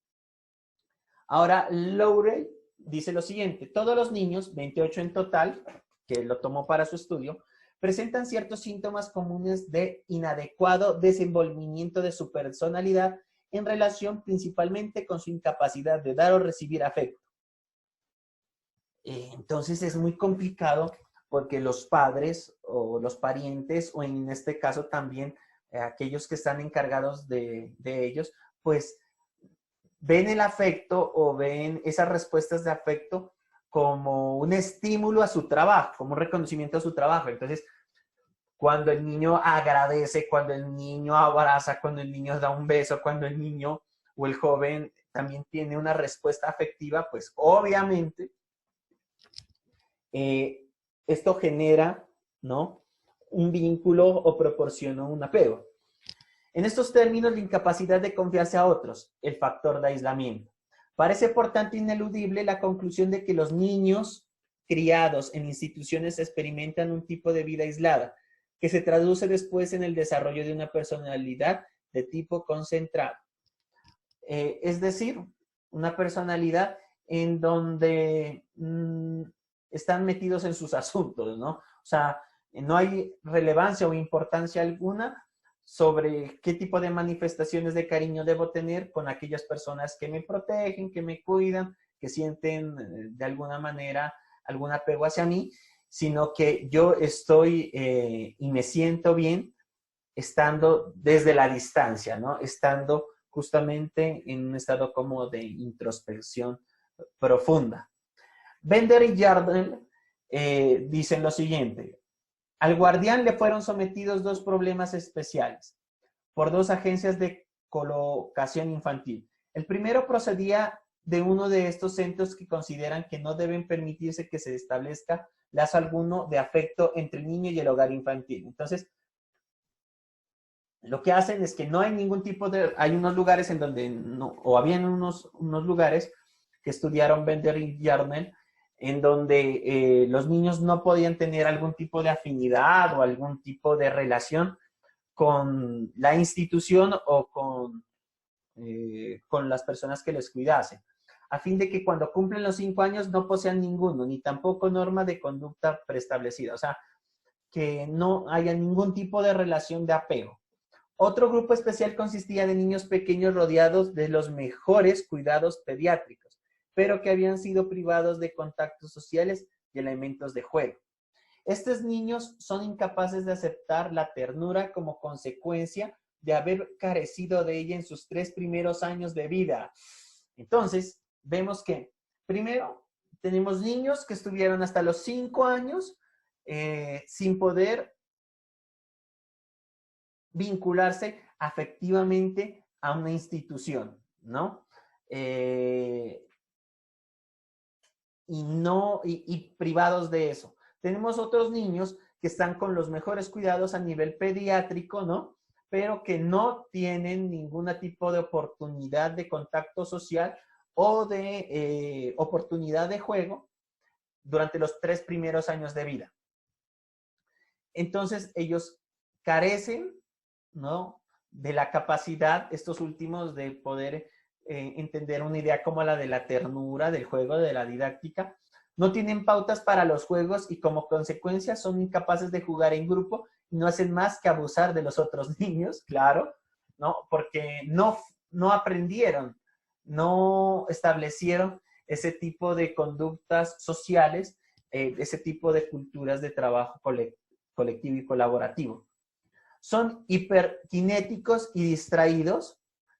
Ahora, Lowry dice lo siguiente, todos los niños, 28 en total, que lo tomó para su estudio, presentan ciertos síntomas comunes de inadecuado desenvolvimiento de su personalidad en relación principalmente con su incapacidad de dar o recibir afecto. Entonces es muy complicado porque los padres o los parientes o en este caso también aquellos que están encargados de ellos, pues ven el afecto o ven esas respuestas de afecto como un estímulo a su trabajo, como un reconocimiento a su trabajo. Entonces, cuando el niño agradece, cuando el niño abraza, cuando el niño da un beso, cuando el niño o el joven también tiene una respuesta afectiva, pues obviamente esto genera, ¿no?, un vínculo o proporciona un apego. En estos términos, la incapacidad de confiarse a otros, el factor de aislamiento. Parece, por tanto, ineludible la conclusión de que los niños criados en instituciones experimentan un tipo de vida aislada, que se traduce después en el desarrollo de una personalidad de tipo concentrado. Es decir, una personalidad en donde están metidos en sus asuntos, ¿no? O sea, no hay relevancia o importancia alguna sobre qué tipo de manifestaciones de cariño debo tener con aquellas personas que me protegen, que me cuidan, que sienten de alguna manera algún apego hacia mí, sino que yo estoy y me siento bien estando desde la distancia, ¿no? Estando justamente en un estado como de introspección profunda. Bender y Yardner dicen lo siguiente: al guardián le fueron sometidos dos problemas especiales por dos agencias de colocación infantil. El primero procedía de uno de estos centros que consideran que no deben permitirse que se establezca lazo alguno de afecto entre el niño y el hogar infantil. Entonces, lo que hacen es que no hay ningún tipo de... Hay unos lugares en donde no, o habían unos lugares que estudiaron Bender y Yarnell, en donde los niños no podían tener algún tipo de afinidad o algún tipo de relación con la institución o con las personas que les cuidasen, a fin de que cuando cumplen los 5 años no posean ninguno, ni tampoco norma de conducta preestablecida. O sea, que no haya ningún tipo de relación de apego. Otro grupo especial consistía de niños pequeños rodeados de los mejores cuidados pediátricos, pero que habían sido privados de contactos sociales y elementos de juego. Estos niños son incapaces de aceptar la ternura como consecuencia de haber carecido de ella en sus 3 primeros años de vida. Entonces, vemos que primero tenemos niños que estuvieron hasta los 5 años sin poder vincularse afectivamente a una institución, ¿no? Y privados de eso. Tenemos otros niños que están con los mejores cuidados a nivel pediátrico, ¿no? Pero que no tienen ningún tipo de oportunidad de contacto social o de oportunidad de juego durante los 3 primeros años de vida. Entonces, ellos carecen, ¿no?, de la capacidad, estos últimos, de poder entender una idea como la de la ternura, del juego, de la didáctica. No tienen pautas para los juegos y como consecuencia son incapaces de jugar en grupo y no hacen más que abusar de los otros niños, claro, ¿no? Porque no aprendieron, no establecieron ese tipo de conductas sociales, ese tipo de culturas de trabajo colectivo y colaborativo. Son hiperkinéticos y distraídos,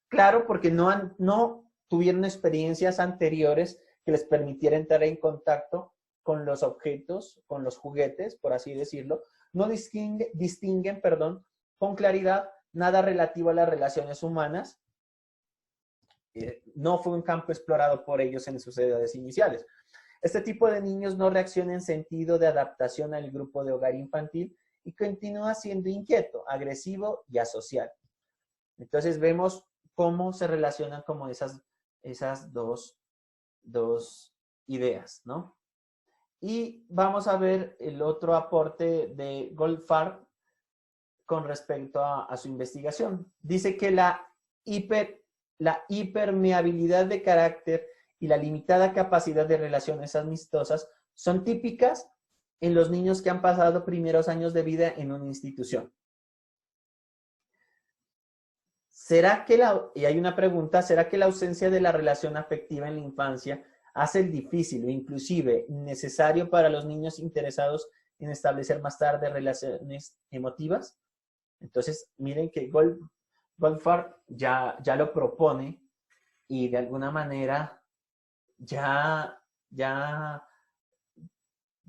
claro, porque no tuvieron experiencias anteriores que les permitiera entrar en contacto con los objetos, con los juguetes, por así decirlo. No distinguen, con claridad nada relativo a las relaciones humanas. No fue un campo explorado por ellos en sus edades iniciales. Este tipo de niños no reacciona en sentido de adaptación al grupo de hogar infantil y continúa siendo inquieto, agresivo y asocial. Entonces vemos cómo se relacionan como esas dos ideas, ¿no? Y vamos a ver el otro aporte de Goldfarb con respecto a su investigación. Dice que la hipermeabilidad de carácter y la limitada capacidad de relaciones amistosas son típicas en los niños que han pasado primeros años de vida en una institución. Y hay una pregunta, ¿será que la ausencia de la relación afectiva en la infancia hace el difícil o inclusive innecesario para los niños interesados en establecer más tarde relaciones emotivas? Entonces, miren que Goldfarb ya lo propone y de alguna manera ya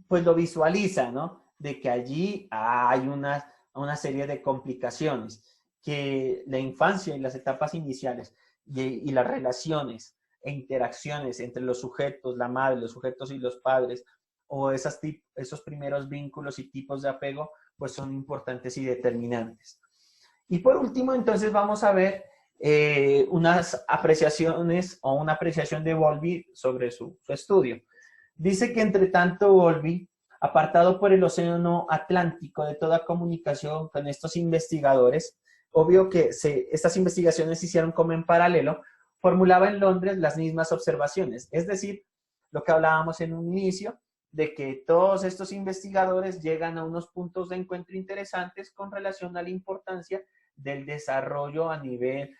pues lo visualiza, ¿no? De que allí hay una serie de complicaciones, que la infancia y las etapas iniciales y las relaciones e interacciones entre los sujetos, la madre, los sujetos y los padres, o esos primeros vínculos y tipos de apego, pues son importantes y determinantes. Y por último, entonces vamos a ver unas apreciaciones o una apreciación de Bowlby sobre su estudio. Dice que entre tanto Bowlby, apartado por el océano Atlántico de toda comunicación con estos investigadores, obvio que estas investigaciones se hicieron como en paralelo, formulaba en Londres las mismas observaciones, es decir, lo que hablábamos en un inicio, de que todos estos investigadores llegan a unos puntos de encuentro interesantes con relación a la importancia del desarrollo a nivel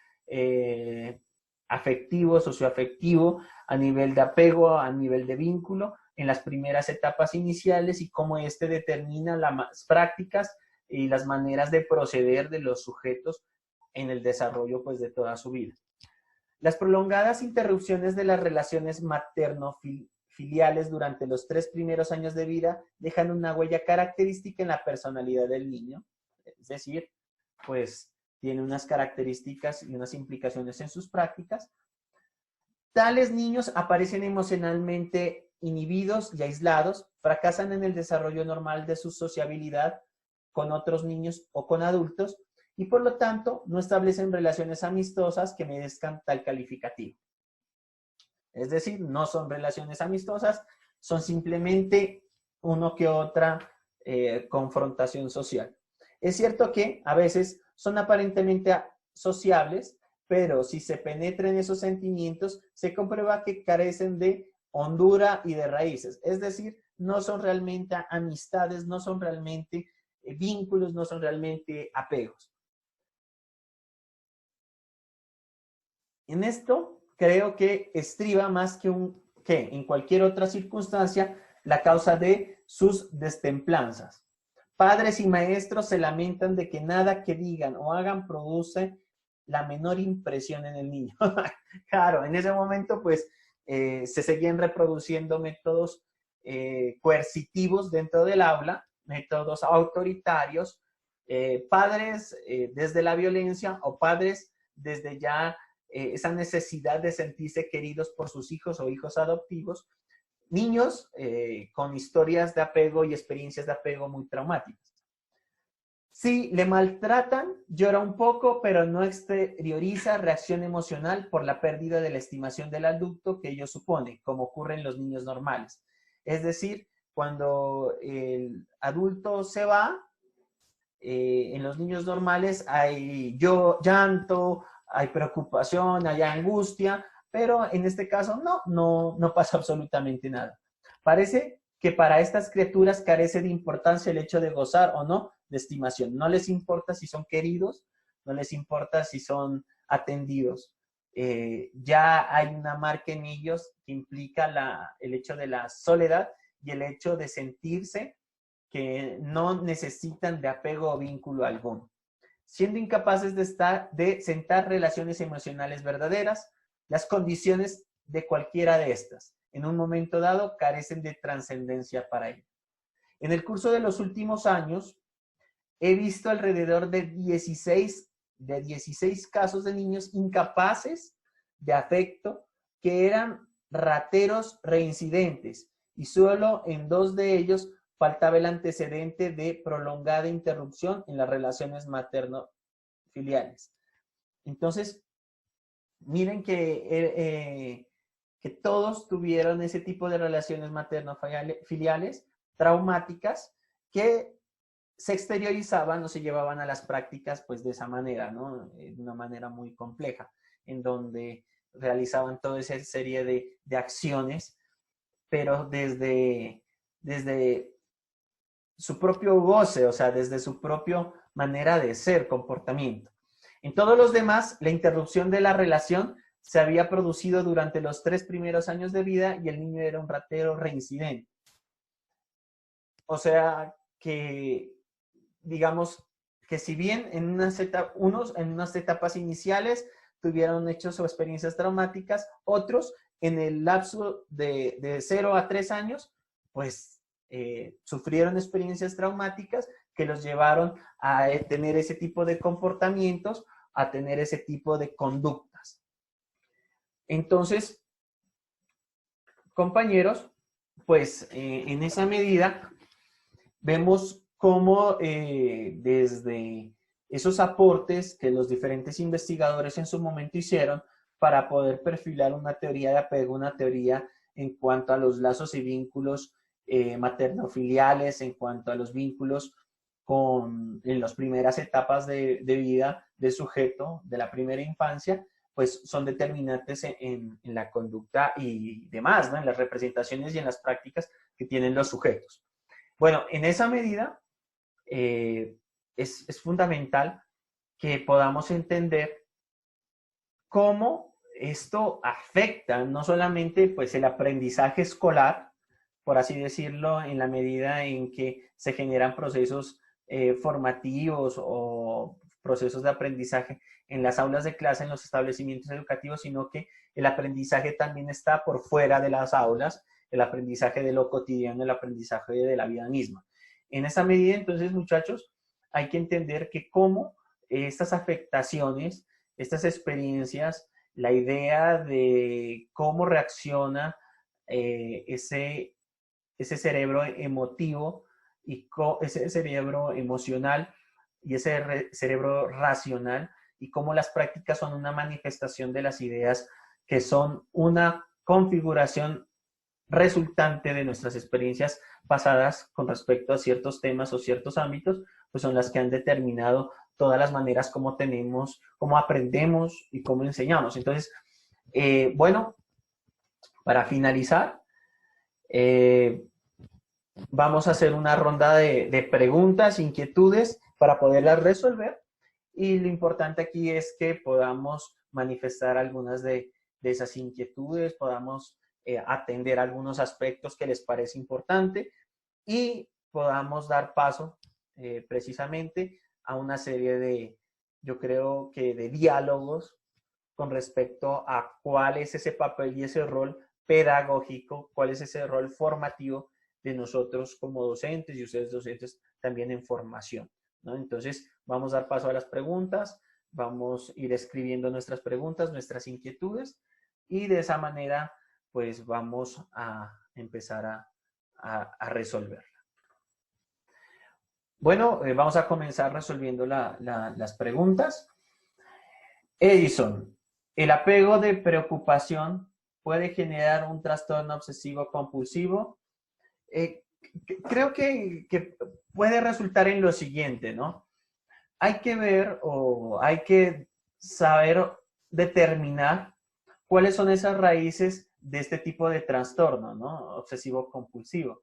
afectivo, socioafectivo, a nivel de apego, a nivel de vínculo, en las primeras etapas iniciales y cómo este determina las prácticas y las maneras de proceder de los sujetos en el desarrollo pues, de toda su vida. Las prolongadas interrupciones de las relaciones materno-filiales durante los 3 primeros años de vida dejan una huella característica en la personalidad del niño, es decir, pues tiene unas características y unas implicaciones en sus prácticas. Tales niños aparecen emocionalmente inhibidos y aislados, fracasan en el desarrollo normal de su sociabilidad con otros niños o con adultos y por lo tanto no establecen relaciones amistosas que merezcan tal calificativo. Es decir, no son relaciones amistosas, son simplemente uno que otra confrontación social. Es cierto que a veces son aparentemente sociables, pero si se penetra en esos sentimientos, se comprueba que carecen de hondura y de raíces. Es decir, no son realmente amistades, no son realmente vínculos, no son realmente apegos. En esto creo que estriba más que en cualquier otra circunstancia la causa de sus destemplanzas. Padres y maestros se lamentan de que nada que digan o hagan produce la menor impresión en el niño. Claro, en ese momento pues se seguían reproduciendo métodos coercitivos dentro del aula, métodos autoritarios, padres desde la violencia o padres desde ya esa necesidad de sentirse queridos por sus hijos o hijos adoptivos, niños con historias de apego y experiencias de apego muy traumáticas. Si le maltratan, llora un poco, pero no exterioriza reacción emocional por la pérdida de la estimación del adulto que ello supone, como ocurre en los niños normales. Es decir, cuando el adulto se va, en los niños normales hay llanto, hay preocupación, hay angustia, pero en este caso no pasa absolutamente nada. Parece que para estas criaturas carece de importancia el hecho de gozar o no de estimación. No les importa si son queridos, no les importa si son atendidos. Ya hay una marca en ellos que implica el hecho de la soledad y el hecho de sentirse que no necesitan de apego o vínculo alguno. Siendo incapaces de sentar relaciones emocionales verdaderas, las condiciones de cualquiera de estas, en un momento dado, carecen de trascendencia para ellos. En el curso de los últimos años, he visto alrededor de 16 casos de niños incapaces de afecto que eran rateros reincidentes y solo en 2 de ellos faltaba el antecedente de prolongada interrupción en las relaciones materno-filiales. Entonces, miren que todos tuvieron ese tipo de relaciones materno-filiales traumáticas que se exteriorizaban o se llevaban a las prácticas pues de esa manera, ¿no? De una manera muy compleja, en donde realizaban toda esa serie de acciones, pero desde su propio goce, o sea, desde su propia manera de ser, comportamiento. En todos los demás, la interrupción de la relación se había producido durante los 3 primeros años de vida y el niño era un ratero reincidente. O sea, que digamos que si bien unos en unas etapas iniciales tuvieron hechos o experiencias traumáticas, otros en el lapso de 0 a 3 años, pues sufrieron experiencias traumáticas que los llevaron a tener ese tipo de comportamientos, a tener ese tipo de conductas. Entonces, compañeros, pues en esa medida vemos cómo desde esos aportes que los diferentes investigadores en su momento hicieron para poder perfilar una teoría de apego, una teoría en cuanto a los lazos y vínculos materno-filiales, en cuanto a los vínculos en las primeras etapas de vida del sujeto, de la primera infancia, pues son determinantes en la conducta y demás, ¿no? En las representaciones y en las prácticas que tienen los sujetos. Bueno, en esa medida es fundamental que podamos entender cómo esto afecta no solamente pues, el aprendizaje escolar, por así decirlo, en la medida en que se generan procesos formativos o procesos de aprendizaje en las aulas de clase, en los establecimientos educativos, sino que el aprendizaje también está por fuera de las aulas, el aprendizaje de lo cotidiano, el aprendizaje de la vida misma. En esa medida, entonces, muchachos, hay que entender que cómo estas afectaciones, estas experiencias, la idea de cómo reacciona ese cerebro emotivo y ese cerebro emocional y ese cerebro racional y cómo las prácticas son una manifestación de las ideas que son una configuración resultante de nuestras experiencias pasadas con respecto a ciertos temas o ciertos ámbitos, pues son las que han determinado todas las maneras como tenemos, cómo aprendemos y cómo enseñamos. Entonces, bueno, para finalizar, vamos a hacer una ronda de preguntas, inquietudes para poderlas resolver. Y lo importante aquí es que podamos manifestar algunas de esas inquietudes, podamos atender algunos aspectos que les parece importante y podamos dar paso precisamente a una serie de, yo creo que de diálogos con respecto a cuál es ese papel y ese rol pedagógico, cuál es ese rol formativo de nosotros como docentes y ustedes docentes también en formación, ¿no? Entonces, vamos a dar paso a las preguntas, vamos a ir escribiendo nuestras preguntas, nuestras inquietudes y de esa manera, pues vamos a empezar a resolverla. Bueno, vamos a comenzar resolviendo las preguntas. Edison, ¿el apego de preocupación puede generar un trastorno obsesivo compulsivo? Creo que puede resultar en lo siguiente, ¿no? Hay que ver o hay que saber determinar cuáles son esas raíces de este tipo de trastorno, ¿no? Obsesivo compulsivo.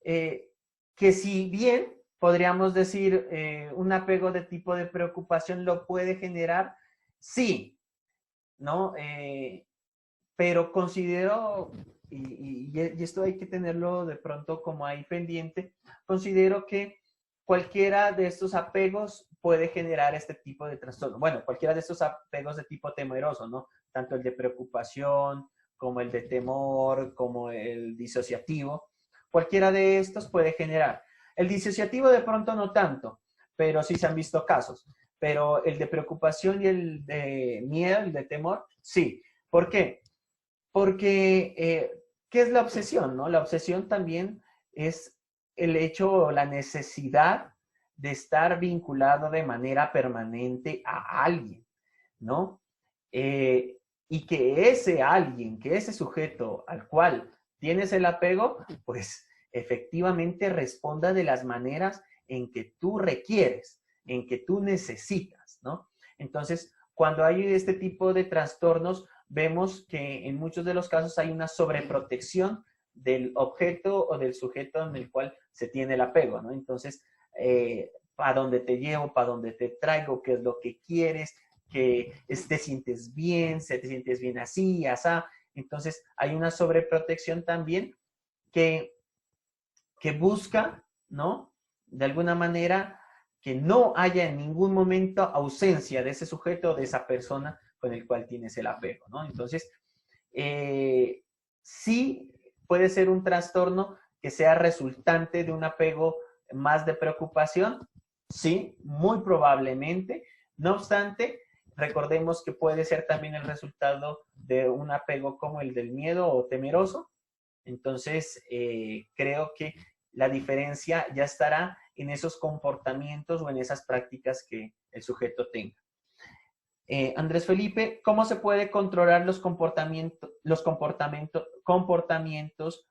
Que si bien podríamos decir un apego de tipo de preocupación lo puede generar, sí, ¿no? Pero considero, y esto hay que tenerlo de pronto como ahí pendiente, considero que cualquiera de estos apegos puede generar este tipo de trastorno. Bueno, cualquiera de estos apegos de tipo temeroso, ¿no? Tanto el de preocupación, como el de temor, como el disociativo. Cualquiera de estos puede generar. El disociativo de pronto no tanto, pero sí se han visto casos. Pero el de preocupación y el de miedo, el de temor, sí. ¿Por qué? Porque, ¿qué es la obsesión, no? La obsesión también es el hecho, la necesidad de estar vinculado de manera permanente a alguien, ¿no? Y que ese alguien, que ese sujeto al cual tienes el apego, pues efectivamente responda de las maneras en que tú requieres, en que tú necesitas, ¿no? Entonces, cuando hay este tipo de trastornos, vemos que en muchos de los casos hay una sobreprotección del objeto o del sujeto en el cual se tiene el apego, ¿no? Entonces, ¿para dónde te llevo? ¿Para dónde te traigo? ¿Qué es lo que quieres? Que te sientes bien, se te sientes bien así, asá. Entonces, hay una sobreprotección también que busca, ¿no? De alguna manera, que no haya en ningún momento ausencia de ese sujeto o de esa persona con el cual tienes el apego, ¿no? Entonces, sí puede ser un trastorno que sea resultante de un apego más de preocupación, sí, muy probablemente. No obstante, recordemos que puede ser también el resultado de un apego como el del miedo o temeroso. Entonces, creo que la diferencia ya estará en esos comportamientos o en esas prácticas que el sujeto tenga. Andrés Felipe, ¿cómo se puede controlar los comportamientos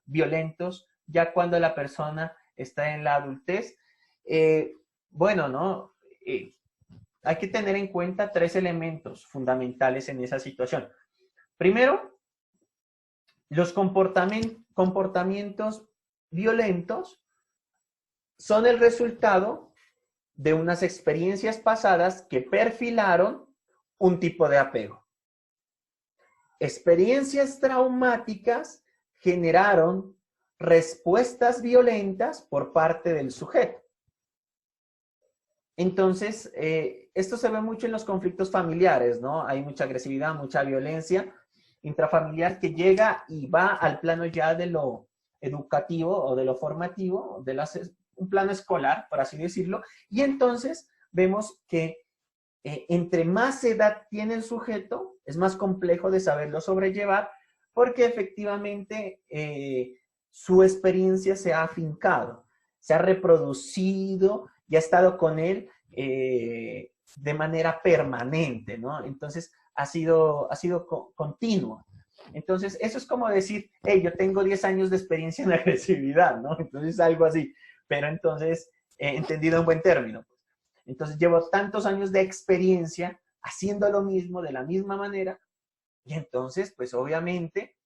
violentos ya cuando la persona está en la adultez? Bueno, ¿no? Hay que tener en cuenta 3 elementos fundamentales en esa situación. Primero, los comportamientos violentos son el resultado de unas experiencias pasadas que perfilaron un tipo de apego. Experiencias traumáticas generaron respuestas violentas por parte del sujeto. Entonces, esto se ve mucho en los conflictos familiares, ¿no? Hay mucha agresividad, mucha violencia intrafamiliar que llega y va al plano ya de lo educativo o de lo formativo, un plano escolar, por así decirlo, y entonces vemos que entre más edad tiene el sujeto, es más complejo de saberlo sobrellevar, porque efectivamente su experiencia se ha afincado, se ha reproducido y ha estado con él de manera permanente, ¿no? Entonces, ha sido continuo. Entonces, eso es como decir, hey, yo tengo 10 años de experiencia en agresividad, ¿no? Entonces, algo así. Pero entonces, entendido en buen término. Entonces, llevo tantos años de experiencia haciendo lo mismo de la misma manera. Y entonces, pues obviamente,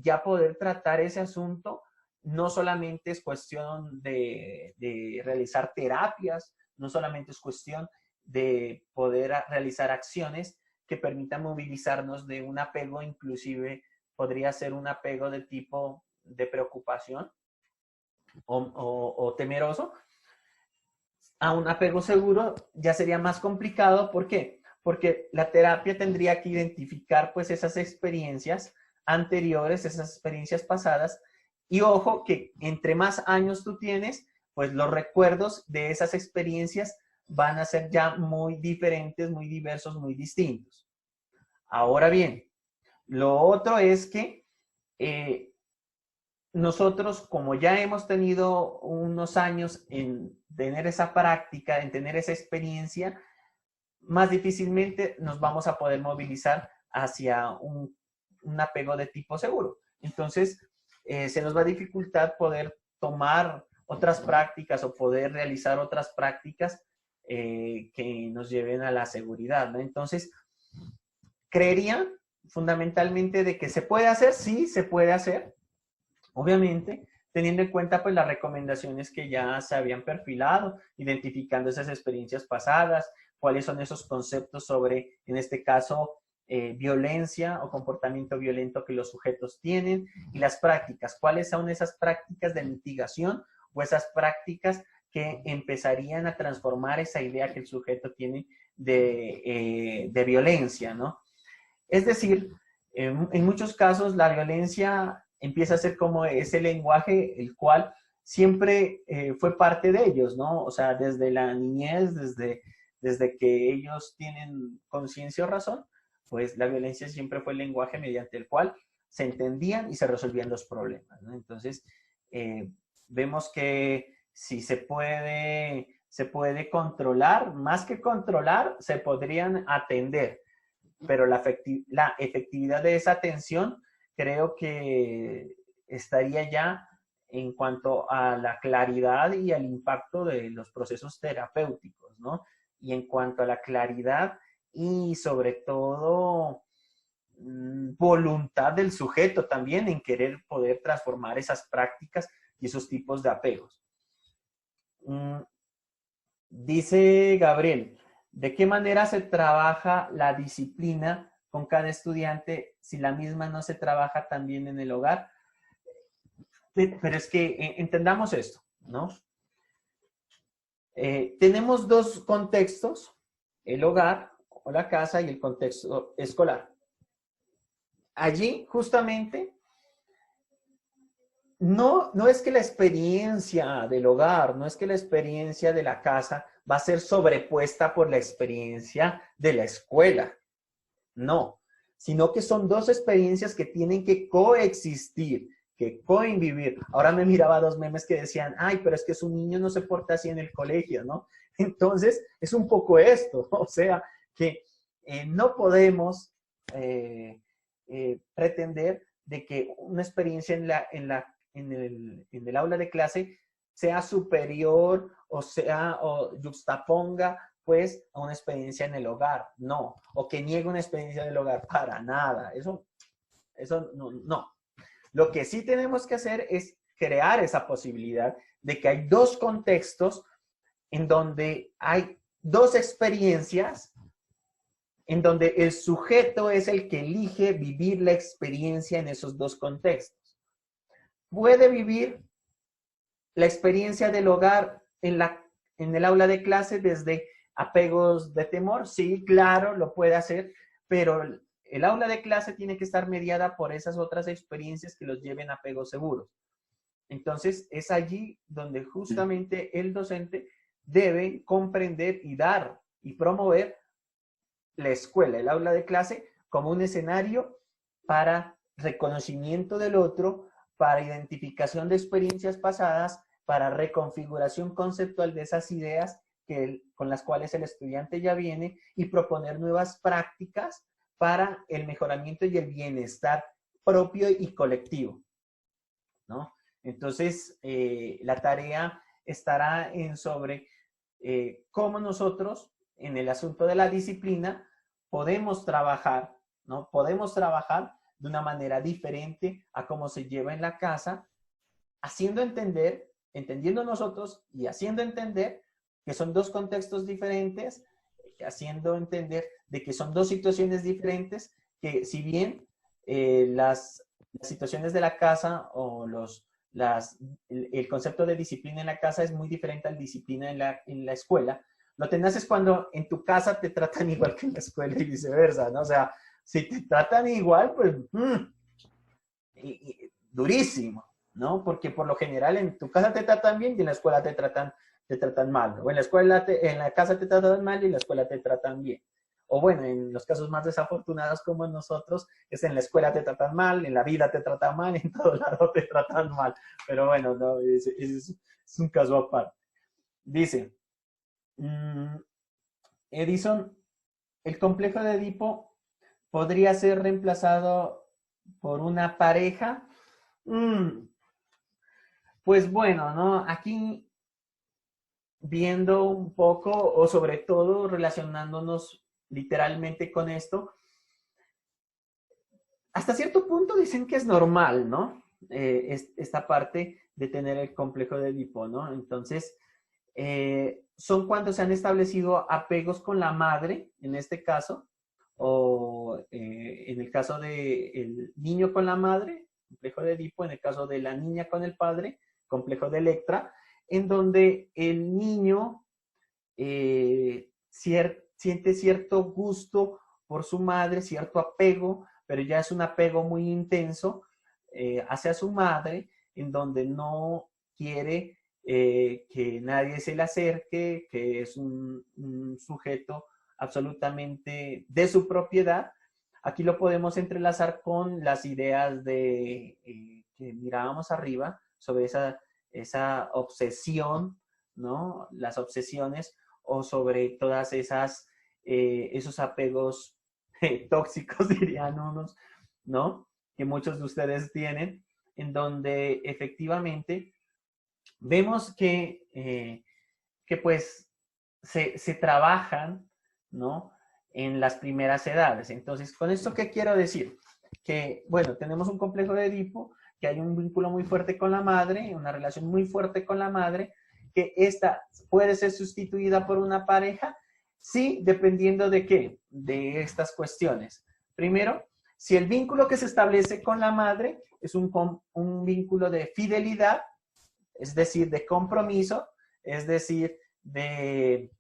ya poder tratar ese asunto no solamente es cuestión de realizar terapias, no solamente es cuestión de poder realizar acciones que permitan movilizarnos de un apego, inclusive podría ser un apego de tipo de preocupación o temeroso, a un apego seguro ya sería más complicado. ¿Por qué? Porque la terapia tendría que identificar pues esas experiencias anteriores, esas experiencias pasadas, y ojo que entre más años tú tienes, pues los recuerdos de esas experiencias van a ser ya muy diferentes, muy diversos, muy distintos. Ahora bien, lo otro es que nosotros, como ya hemos tenido unos años en tener esa práctica, en tener esa experiencia, más difícilmente nos vamos a poder movilizar hacia un apego de tipo seguro. Entonces, se nos va a dificultar poder tomar otras prácticas o poder realizar otras prácticas que nos lleven a la seguridad, ¿no? Entonces, creería fundamentalmente de que se puede hacer, sí, se puede hacer, obviamente, teniendo en cuenta pues las recomendaciones que ya se habían perfilado, identificando esas experiencias pasadas, cuáles son esos conceptos sobre, en este caso, violencia o comportamiento violento que los sujetos tienen, y las prácticas, cuáles son esas prácticas de mitigación o esas prácticas que empezarían a transformar esa idea que el sujeto tiene de violencia, ¿no? Es decir, en muchos casos la violencia empieza a ser como ese lenguaje el cual siempre fue parte de ellos, ¿no? O sea, desde la niñez, desde que ellos tienen conciencia o razón, pues la violencia siempre fue el lenguaje mediante el cual se entendían y se resolvían los problemas, ¿no? Entonces, vemos que si se puede controlar, más que controlar, se podrían atender, pero la efectividad de esa atención creo que estaría ya en cuanto a la claridad y al impacto de los procesos terapéuticos, ¿no? Y en cuanto a la claridad y sobre todo voluntad del sujeto también en querer poder transformar esas prácticas y esos tipos de apegos. Dice Gabriel, ¿de qué manera se trabaja la disciplina con cada estudiante si la misma no se trabaja también en el hogar? Pero es que entendamos esto, ¿no? Tenemos dos contextos, el hogar o la casa y el contexto escolar. Allí, justamente, no es que la experiencia del hogar, no es que la experiencia de la casa va a ser sobrepuesta por la experiencia de la escuela. No, sino que son dos experiencias que tienen que coexistir, que convivir. Ahora me miraba dos memes que decían, ay, pero es que su niño no se porta así en el colegio, ¿no? Entonces, es un poco esto, o sea, que no podemos pretender de que una experiencia en el aula de clase sea superior o juxtaponga pues a una experiencia en el hogar, no, o que niegue una experiencia en el hogar, para nada, eso no. Lo que sí tenemos que hacer es crear esa posibilidad de que hay dos contextos en donde hay dos experiencias, en donde el sujeto es el que elige vivir la experiencia en esos dos contextos. Puede vivir la experiencia del hogar en el aula de clase desde apegos de temor, sí, claro, lo puede hacer, pero el aula de clase tiene que estar mediada por esas otras experiencias que los lleven a apegos seguros. Entonces, es allí donde justamente el docente debe comprender y dar y promover la escuela, el aula de clase, como un escenario para reconocimiento del otro, para identificación de experiencias pasadas, para reconfiguración conceptual de esas ideas con las cuales el estudiante ya viene y proponer nuevas prácticas para el mejoramiento y el bienestar propio y colectivo, ¿no? Entonces, la tarea estará en sobre cómo nosotros, en el asunto de la disciplina, podemos trabajar, ¿no? Podemos trabajar de una manera diferente a cómo se lleva en la casa, haciendo entender, entendiendo nosotros y haciendo entender que son dos contextos diferentes, haciendo entender de que son dos situaciones diferentes, que si bien las situaciones de la casa o el concepto de disciplina en la casa es muy diferente al disciplina en la escuela, lo tenaz es cuando en tu casa te tratan igual que en la escuela y viceversa, ¿no? O sea, si te tratan igual, pues durísimo, ¿no? Porque por lo general en tu casa te tratan bien y en la escuela te tratan mal. O en la escuela, en la casa te tratan mal y en la escuela te tratan bien. O bueno, en los casos más desafortunados como en nosotros, es en la escuela te tratan mal, en la vida te tratan mal, en todo lado te tratan mal. Pero bueno, no, es un caso aparte. Dice, Edison, el complejo de Edipo podría ser reemplazado por una pareja. Pues bueno, ¿no? Aquí viendo un poco o sobre todo relacionándonos literalmente con esto, hasta cierto punto dicen que es normal, ¿no? Esta parte de tener el complejo de Edipo, ¿no? Entonces, son cuando se han establecido apegos con la madre, en este caso, o en el caso del niño con la madre, complejo de Edipo, en el caso de la niña con el padre, complejo de Electra, en donde el niño siente cierto gusto por su madre, cierto apego, pero ya es un apego muy intenso hacia su madre, en donde no quiere que nadie se le acerque, que es un sujeto absolutamente de su propiedad. Aquí lo podemos entrelazar con las ideas que mirábamos arriba sobre esa obsesión, ¿no? Las obsesiones o sobre todas esos apegos tóxicos, dirían unos, ¿no? Que muchos de ustedes tienen, en donde efectivamente vemos que pues se trabajan, ¿no? En las primeras edades. Entonces, ¿con esto qué quiero decir? Que, bueno, tenemos un complejo de Edipo, que hay un vínculo muy fuerte con la madre, una relación muy fuerte con la madre, que esta puede ser sustituida por una pareja, sí, dependiendo de qué, de estas cuestiones. Primero, si el vínculo que se establece con la madre es un vínculo de fidelidad, es decir, de compromiso, es decir, de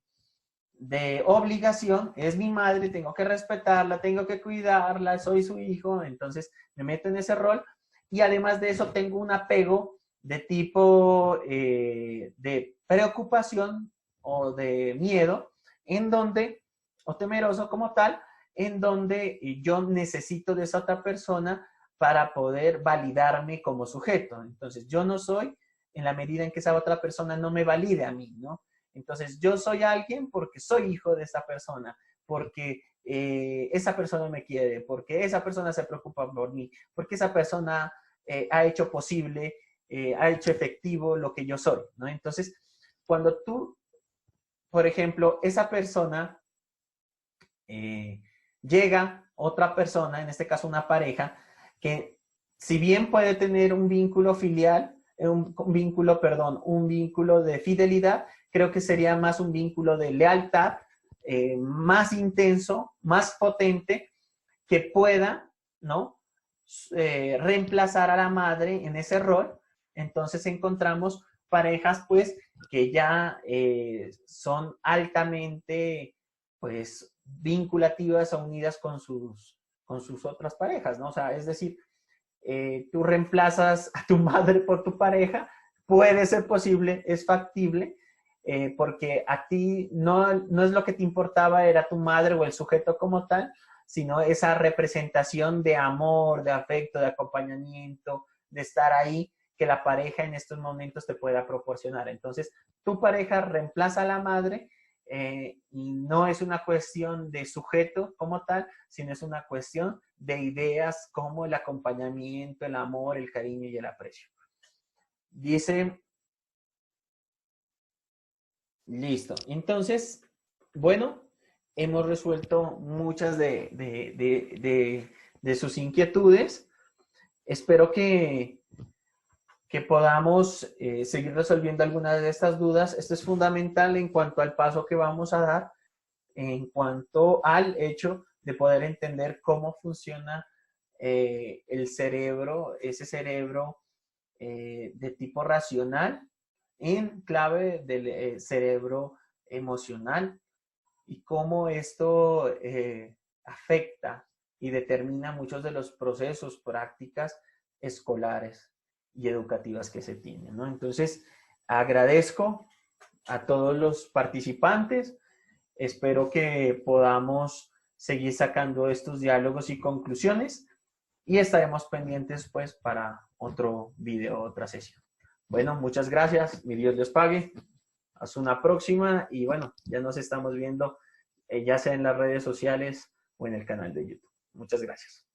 obligación, es mi madre, tengo que respetarla, tengo que cuidarla, soy su hijo, entonces me meto en ese rol y además de eso tengo un apego de tipo de preocupación o de miedo, en donde, o temeroso como tal, en donde yo necesito de esa otra persona para poder validarme como sujeto. Entonces yo no soy en la medida en que esa otra persona no me valide a mí, ¿no? Entonces, yo soy alguien porque soy hijo de esa persona, porque esa persona me quiere, porque esa persona se preocupa por mí, porque esa persona ha hecho posible, ha hecho efectivo lo que yo soy, ¿no? Entonces, cuando tú, por ejemplo, esa persona llega otra persona, en este caso una pareja, que si bien puede tener un vínculo filial, un vínculo de fidelidad, creo que sería más un vínculo de lealtad, más intenso, más potente, que pueda, ¿no? Reemplazar a la madre en ese rol. Entonces encontramos parejas, pues, que ya son altamente, pues, vinculativas o unidas con sus otras parejas, ¿no? O sea, es decir, tú reemplazas a tu madre por tu pareja, puede ser posible, es factible, porque a ti no es lo que te importaba, era tu madre o el sujeto como tal, sino esa representación de amor, de afecto, de acompañamiento, de estar ahí, que la pareja en estos momentos te pueda proporcionar. Entonces, tu pareja reemplaza a la madre, y no es una cuestión de sujeto como tal, sino es una cuestión de ideas como el acompañamiento, el amor, el cariño y el aprecio. Dice, listo. Entonces, bueno, hemos resuelto muchas de sus inquietudes. Espero que podamos seguir resolviendo algunas de estas dudas. Esto es fundamental en cuanto al paso que vamos a dar, en cuanto al hecho de poder entender cómo funciona el cerebro, ese cerebro de tipo racional en clave del cerebro emocional, y cómo esto afecta y determina muchos de los procesos, prácticas escolares y educativas que se tienen, ¿no? Entonces, agradezco a todos los participantes. Espero que podamos seguir sacando estos diálogos y conclusiones, y estaremos pendientes, pues, para otro video, otra sesión. Bueno, muchas gracias. Mi Dios les pague. Hasta una próxima y bueno, ya nos estamos viendo ya sea en las redes sociales o en el canal de YouTube. Muchas gracias.